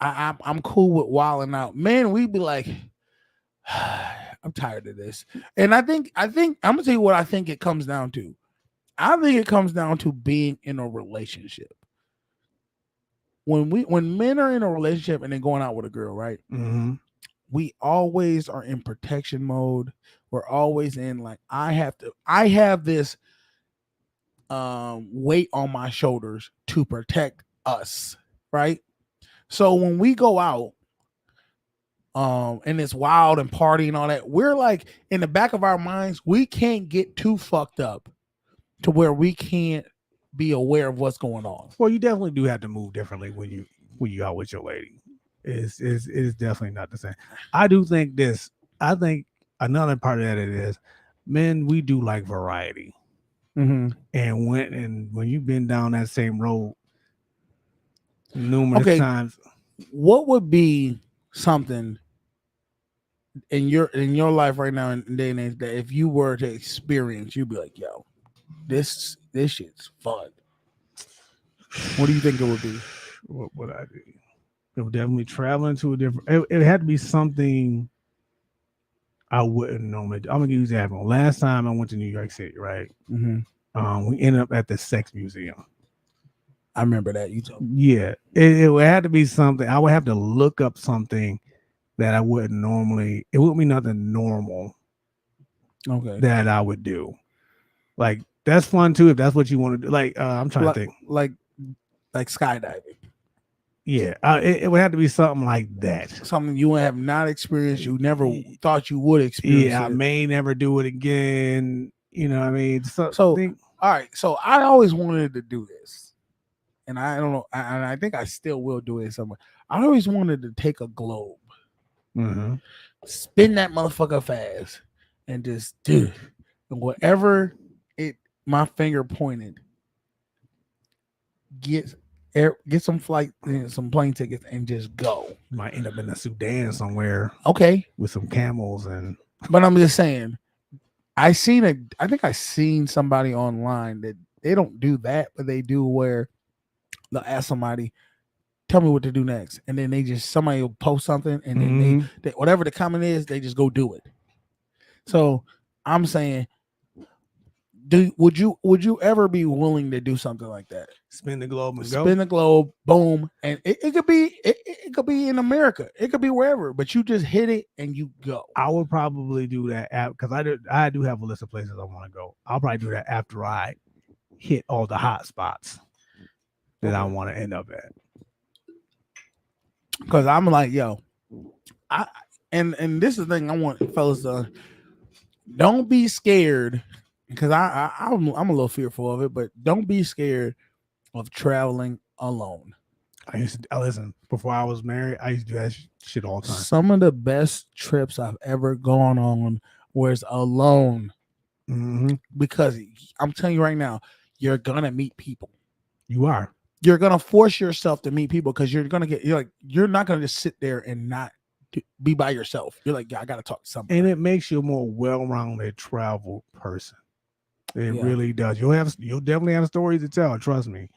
I'm cool with wilding out. Man, we'd be like, I'm tired of this. And I think I'm gonna tell you what I think it comes down to. I think it comes down to being in a relationship. When men are in a relationship and they're going out with a girl, right? Mm-hmm. We always are in protection mode. We're always in like, I have this weight on my shoulders to protect us, right? So when we go out, and it's wild and party and all that, we're like in the back of our minds, we can't get too fucked up to where we can't be aware of what's going on. Well, you definitely do have to move differently when you out with your lady. It is definitely not the same. I do think this. I think another part of that is men, we do like variety. Mm-hmm. And when you've been down that same road numerous times, what would be something in your life right now in day and age that if you were to experience, you'd be like, yo, this shit's fun? What do you think it would be? What would I do? It would definitely traveling to a different. It had to be something I wouldn't normally do. I'm gonna use that one. Last time I went to New York City, right? Mm-hmm. We ended up at the Sex Museum. I remember that you told me. Yeah, it would have to be something. I would have to look up something that I wouldn't normally. It wouldn't be nothing normal. Okay. That I would do. Like that's fun too if that's what you want to do. Like I'm trying to think. Like skydiving. Yeah, it would have to be something like that. Something you have not experienced. You never thought you would experience. Yeah, I may never do it again. You know what I mean? So all right. So I always wanted to do this, and I don't know. And I think I still will do it somewhere. I always wanted to take a globe, spin that motherfucker fast, and just do whatever my finger pointed. Get some flight, some plane tickets, and just go. You might end up in the Sudan somewhere. Okay, with some camels and. But I'm just saying, I think I seen somebody online that they don't do that, but they do where they'll ask somebody, tell me what to do next, and then somebody will post something, and then they whatever the comment is, they just go do it. So I'm saying, would you ever be willing to do something like that? Spin the globe and go. Spin the globe, boom, and it could be in America, it could be wherever, but you just hit it and you go. I would probably do that because I do have a list of places I want to go. I'll probably do that after I hit all the hot spots that I want to end up at. Because I'm like, yo, and this is the thing I want fellas to don't be scared. Because I'm a little fearful of it, but don't be scared of traveling alone. Listen, before I was married, I used to do that shit all the time. Some of the best trips I've ever gone on was alone. Because I'm telling you right now, you're gonna meet people. You are. You're gonna force yourself to meet people because you're not gonna just sit there and not be by yourself. You're like, yeah, I gotta talk to somebody. And it makes you a more well-rounded travel person. It really does. You'll definitely have stories to tell. Trust me.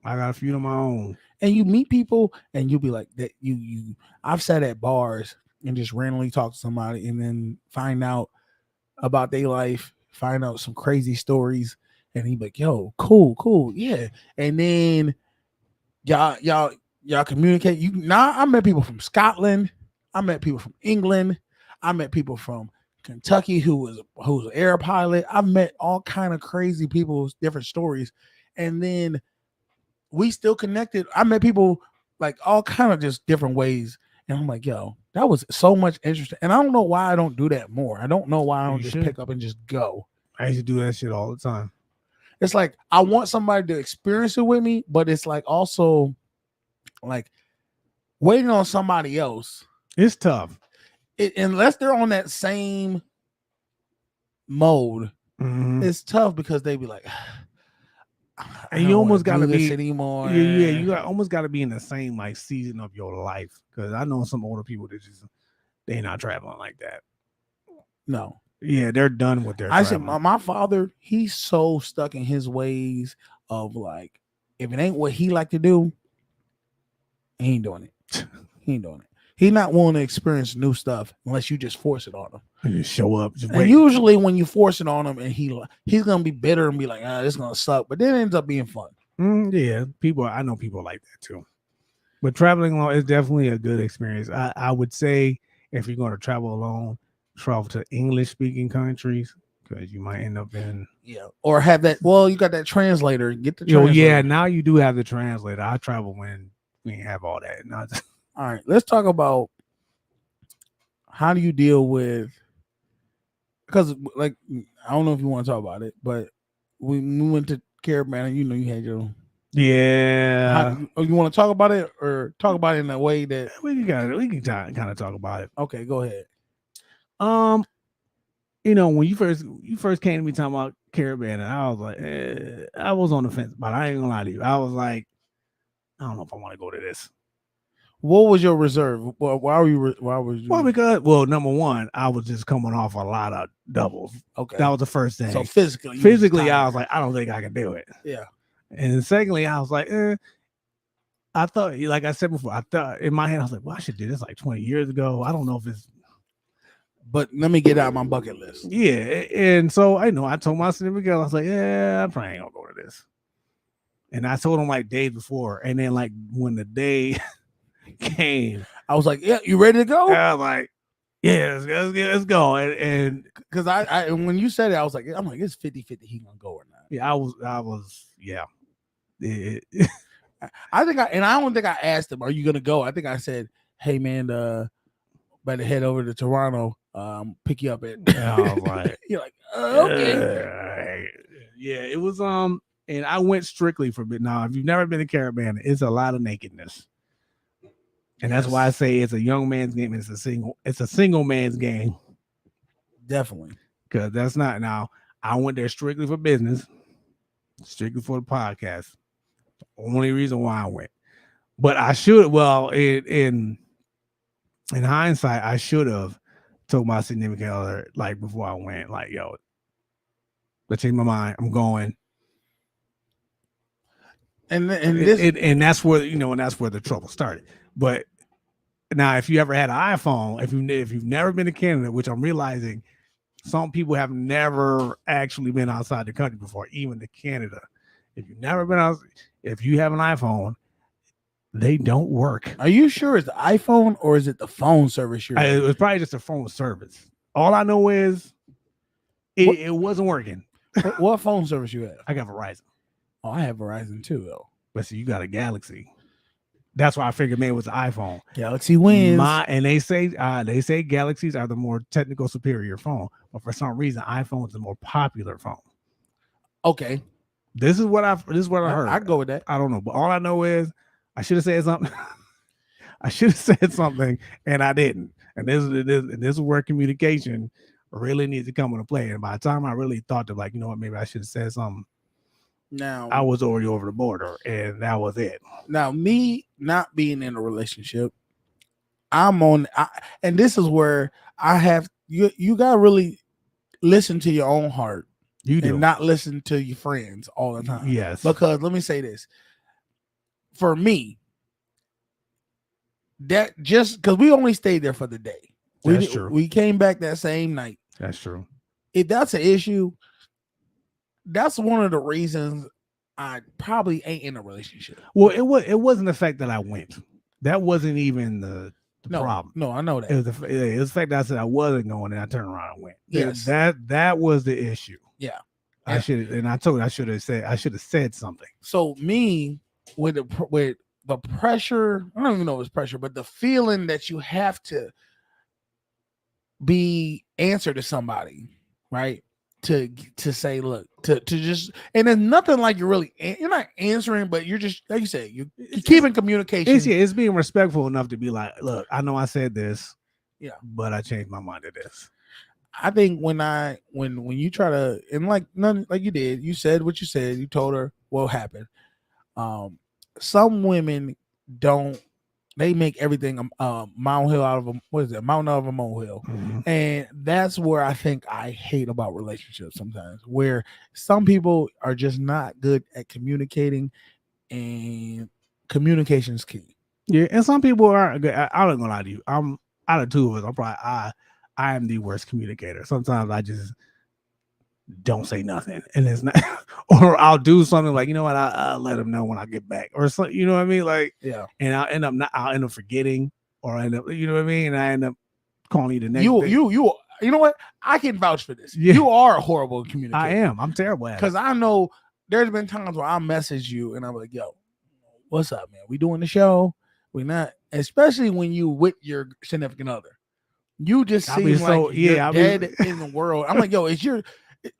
I got a few of my own. And you meet people, and you'll be like that. I've sat at bars and just randomly talk to somebody, and then find out about their life, find out some crazy stories, and he be like, "Yo, cool, yeah." And then y'all communicate. I met people from Scotland. I met people from England. I met people from Kentucky who was an air pilot. I've met all kind of crazy people with different stories, and then we still connected. I met people like all kind of just different ways, and I'm like, yo, that was so much interesting. And I don't know why I don't do that more. I don't know why I don't pick up and just go. I used to do that shit all the time. It's like I want somebody to experience it with me, but it's like also like waiting on somebody else. It's tough. Unless they're on that same mode, it's tough because they be like, and you almost got to be anymore. Yeah, you almost got to be in the same like season of your life. Because I know some older people that they not traveling like that. No, yeah, they're done with their. I said my father, he's so stuck in his ways of like, if it ain't what he like to do, he ain't doing it. He ain't doing it. He's not willing to experience new stuff unless you just force it on him. You just show up. And usually when you force it on him, and he's gonna be bitter and be like, this is gonna suck. But then it ends up being fun. Yeah, I know people like that too. But traveling alone is definitely a good experience. I would say if you're going to travel alone, travel to English speaking countries because you might end up in or have that. Well, you got that translator. Get the translator. translator. Now you do have the translator. I travel when we didn't have all that. All right, let's talk about how do you deal with, because like I don't know if you want to talk about it, but we went to Caribbean and you had your you want to talk about it or talk about it in a way that we can kind of talk about it. Okay, go ahead. When you first came to me talking about Caribbean, and I was like, I was on the fence, but I ain't gonna lie to you. I was like, I don't know if I want to go to this. What was your reserve? Well, why was you? Well, because number one, I was just coming off a lot of doubles. Okay, that was the first thing. So physically, I was like, I don't think I can do it. Yeah. And secondly, I was like, I thought, like I said before, I thought in my head, I was like, well, I should do this like 20 years ago. I don't know if it's. But let me get out my bucket list. Yeah, and so I told my significant girl, I was like, I probably ain't gonna go to this. And I told him like days before, and then like when the day came, I was like, yeah, you ready to go? I was like, yeah, let's go. And because I when you said it, I was like, I'm like, it's 50-50 he gonna go or not. Yeah, I was yeah. I don't think I asked him, are you gonna go? I think I said, hey man, better head over to Toronto, pick you up at. I was like, you're like, okay. Yeah, it was and I went strictly for it. Now, if you've never been to Caribbean, it's a lot of nakedness. And that's why I say it's a young man's game. It's a single man's game. Definitely. Because that's not now. I went there strictly for business, strictly for the podcast. The only reason why I went. But I should, well, in hindsight, I should have told my significant other like before I went, like, yo, let's change my mind. I'm going. And that's where and that's where the trouble started. But now, if you ever had an iPhone, if you've never been to Canada, which I'm realizing some people have never actually been outside the country before, even to Canada. If you've never been out, if you have an iPhone, they don't work. Are you sure it's the iPhone or is it the phone service? It was probably just a phone service. All I know is it wasn't working. What phone service you have? I got Verizon. Oh, I have Verizon too, though. But see, you got a Galaxy. That's why I figured maybe it was an iPhone. Galaxy wins. And they say Galaxies are the more technical superior phone, but for some reason iPhone is the more popular phone. Okay. This is what I heard. I go with that. I don't know, but all I know is I should have said something. I should have said something, and I didn't. And this is where communication really needs to come into play. And by the time I really thought to like, you know what, maybe I should have said something. Now I was already over the border, and that was it. Now, me not being in a relationship, and this is where I have you gotta really listen to your own heart. You do, and not listen to your friends all the time. Yes, because let me say this. For me, that just because we only stayed there for the day. That's true. We came back that same night. That's true. If that's an issue, that's one of the reasons I probably ain't in a relationship. Well, it wasn't the fact that I went. That wasn't even the problem. No, I know that. It was the fact that I said I wasn't going and I turned around and went. Yes. That was the issue. Yeah. I should have said something. So me with the pressure, I don't even know if it's pressure, but the feeling that you have to be answer to somebody, right? To say, look, to just, and there's nothing like you're not answering, but you're just, like you said, you're keeping communication. It's being respectful enough to be like, look, I know I said this, yeah, but I changed my mind to this. I think when you try to, and like you did, you said what you said, you told her what happened. Some women they make everything a molehill out of a mountain out of a molehill. Mm-hmm. And that's where I think I hate about relationships sometimes, where some people are just not good at communicating, and communication is key. Yeah, and some people are good. I'm not gonna lie to you. I'm out of two of us. I am the worst communicator. Sometimes I just don't say nothing, and it's not, or I'll do something like, you know what, I'll let them know when I get back, or something. You know what I mean? Like, yeah. And I'll end up forgetting, or end up, you know what I mean? And I end up calling you the next day. you know what? I can vouch for this. Yeah. You are horrible at communicating. I am. I'm terrible at it. Because I know there's been times where I message you and I'm like, yo, what's up, man? We doing the show? We not, especially when you with your significant other. You just I seem mean, like so, you're yeah, I mean- dead in the world. I'm like, yo, is your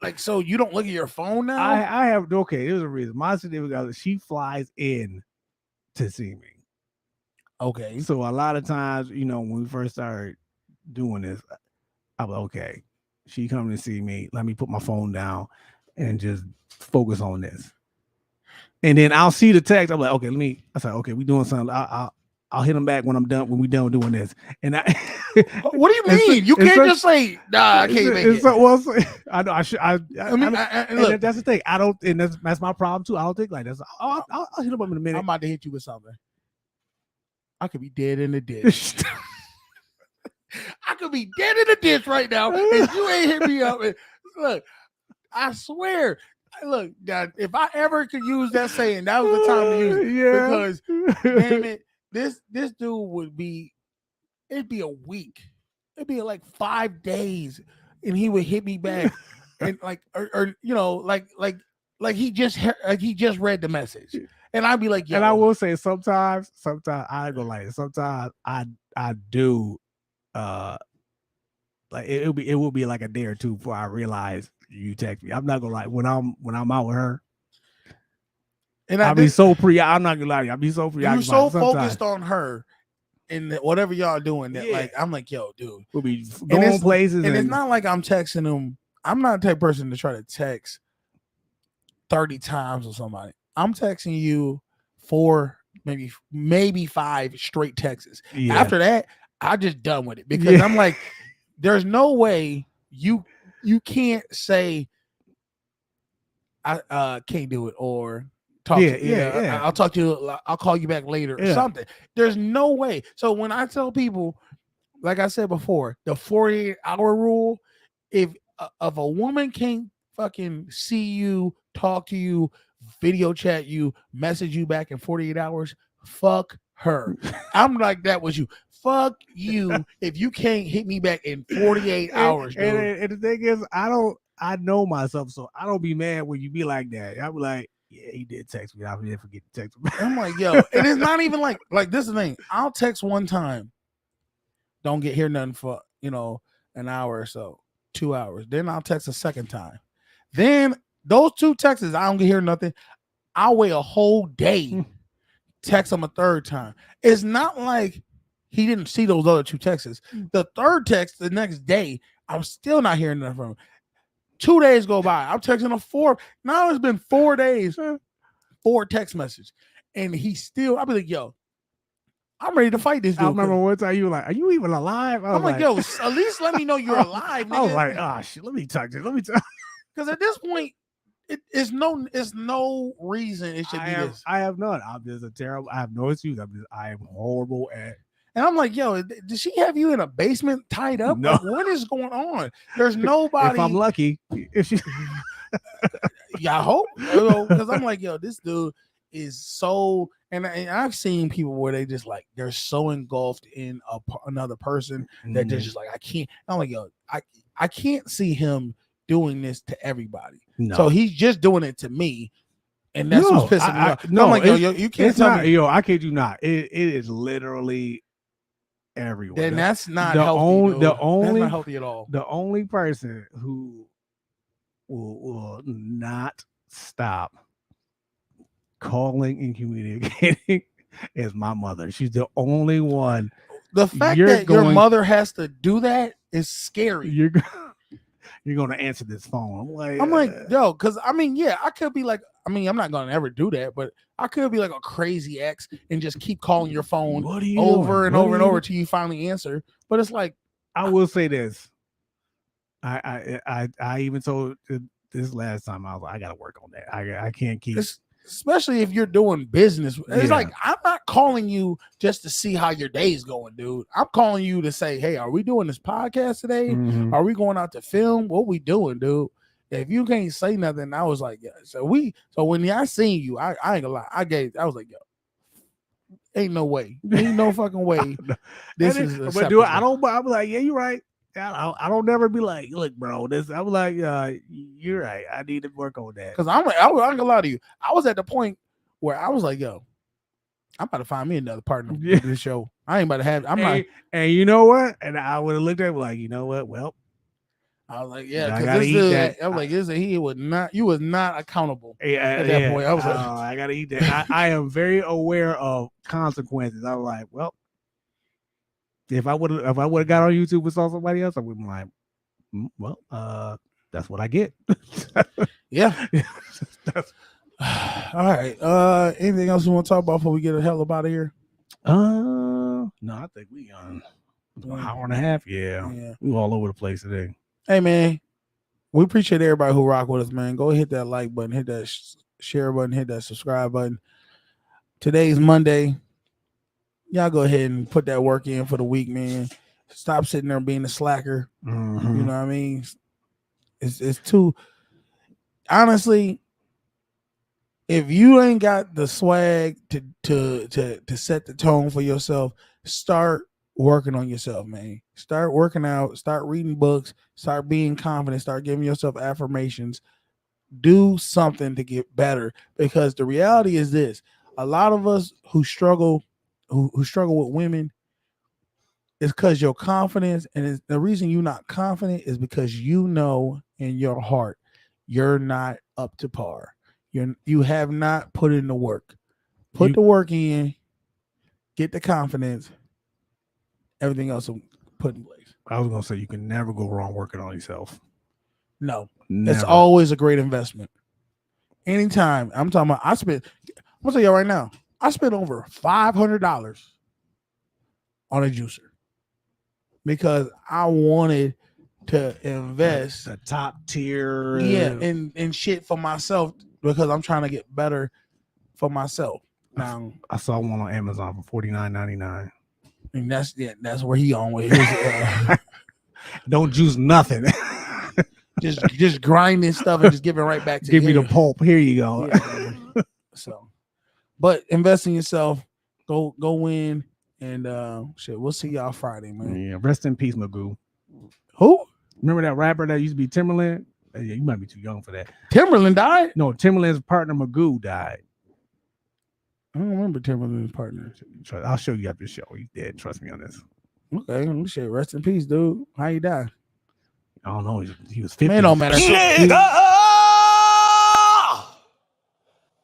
like so you don't look at your phone now? I have okay. There's a reason. My significant other, she flies in to see me. Okay. So a lot of times, you know, when we first started doing this, I was okay. She coming to see me. Let me put my phone down and just focus on this. And then I'll see the text. I'm like, okay, I said, okay, we doing something. I'll hit them back when I'm done. When we done doing this. And I, what do you mean? You can't just say, nah, I can't make it. So, well, so, I know. I mean, look, that's the thing. I don't, and that's my problem too. I don't think like this. I'll hit them up in a minute. I'm about to hit you with something. I could be dead in the ditch. I could be dead in the ditch right now, and you ain't hit me up. And, look, I swear. Look, if I ever could use that saying, that was the time to use it. Yeah. Because, damn it, this dude would be, it'd be a week. It'd be like 5 days, and he would hit me back, and like, or you know, like he just read the message, and I'd be like, yo. And I will say, sometimes I ain't gonna lie. Sometimes I do, like it will be like a day or two before I realize you text me. I'm not gonna lie. When I'm out with her, and I'm not gonna lie to you. I'll be so preoccupied. You're so focused on her and whatever y'all doing that, like, I'm like, yo, dude, we'll be going places, and it's not like I'm texting him. I'm not the type of person to try to text 30 times with somebody. I'm texting you 4, maybe 5 straight texts. Yeah. After that, I just done with it because I'm like, there's no way you can't say I can't do it or talk to you. I'll talk to you. I'll call you back later or something. There's no way. So when I tell people, like I said before, the 48-hour rule, if a woman can't fucking see you, talk to you, video chat you, message you back in 48 hours, fuck her. I'm like that with you. Fuck you if you can't hit me back in 48 hours, dude. And the thing is, I know myself, so I don't be mad when you be like that. I'll be like, yeah, he did text me. I didn't forget to text him. I'm like, yo, and it's not even like this is the thing. I'll text one time, don't hear nothing for an hour or so, 2 hours. Then I'll text a second time. Then those 2 texts, I don't hear nothing. I'll wait a whole day, text him a third time. It's not like he didn't see those other 2 texts. The third text the next day, I'm still not hearing nothing from him. 2 days go by. I'm texting a 4. Now it's been 4 days, 4 text messages. And I'll be like, yo, I'm ready to fight this dude. I remember one time you were like, are you even alive? I'm like, yo, at least let me know you're alive, nigga. I was like, oh shit, let me talk to you. Because at this point, it's no reason it should be this. I have none. I have no excuse. I am horrible at. And I'm like, yo, did she have you in a basement tied up? No. Like, what is going on? There's nobody. If I'm lucky, if she. Yeah, I hope. Because I'm like, yo, this dude is so. And I've seen people where they just like they're so engulfed in another person that they're just like, I can't. I'm like, yo, I can't see him doing this to everybody. No. So he's just doing it to me. And that's what's pissing me off. No, I'm like, yo, you can't tell me. Yo, I kid you not. It is literally everywhere. Then that's not healthy. That's not healthy at all. The only person who will not stop calling and communicating is my mother. She's the only one. The fact that your mother has to do that is scary. You're going to answer this phone. I'm like, yo, because I mean, yeah, I could be like, I'm not going to ever do that, but I could be like a crazy ex and just keep calling your phone over and over and over till you finally answer. But it's like, I will say this. I even told this last time, I was like, I got to work on that. I can't keep. Especially if you're doing business. It's like, I'm not calling you just to see how your day's going, dude. I'm calling you to say, hey, are we doing this podcast today? Mm-hmm. Are we going out to film? What we doing, dude? If you can't say nothing, I was like, yeah. So when I seen you, I ain't gonna lie. I was like, yo, ain't no way. Ain't no fucking way. This is but do I don't I'm like, yeah, you're right. I don't never be like, look, bro. This I'm like, you're right. I need to work on that. Because I'm not gonna lie to you. I was at the point where I was like, yo, I'm about to find me another partner for this show. I ain't about to have. And you know what? And I would have looked at him like, you know what? Well, I was like, yeah, I because gotta this eat dude, that. I was like, this he would not. You was not accountable at that point. I was like, I gotta eat that. I am very aware of consequences. I was like, well, if I would have got on YouTube and saw somebody else, I would be like, well, that's what I get. yeah. All right. Anything else you want to talk about before we get the hell up out of here? No, I think we on an hour and a half. Yeah. We all over the place today. Hey man, we appreciate everybody who rock with us, man. Go hit that like button, hit that share button, hit that subscribe button. Today's Monday. Y'all go ahead and put that work in for the week, man. Stop sitting there being a slacker. Mm-hmm. You know what I mean? It's too honestly. If you ain't got the swag to set the tone for yourself, start working on yourself, man. Start working out, start reading books, start being confident, start giving yourself affirmations. Do something to get better, because the reality is this: a lot of us who struggle with women is because your confidence, and the reason you're not confident is because you know in your heart you're not up to par. You have not put in the work. Put the work in, get the confidence, everything else will put in place. I was gonna say you can never go wrong working on yourself. No, never. It's always a great investment. Anytime I'm talking about, I'm gonna tell you right now, I spent over $500 on a juicer because I wanted to invest the top tier, and shit for myself, because I'm trying to get better for myself. Now I saw one on Amazon for $49.99. And that's where he on with his don't juice nothing. just grind this stuff and just give it right back to give you. Me the pulp. Here you go. Yeah, so, but invest in yourself. Go win, and shit. We'll see y'all Friday, man. Yeah. Rest in peace, Magoo. Who? Remember that rapper that used to be Timberland? Yeah, you might be too young for that. Timberland died? No, Timberland's partner Magoo died. I don't remember Timberland's partner. I'll show you after the show. He's dead. Trust me on this. Okay, let me say rest in peace, dude. How you die? I don't know. He was 50. Man, don't matter.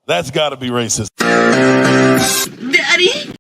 That's got to be racist. Daddy?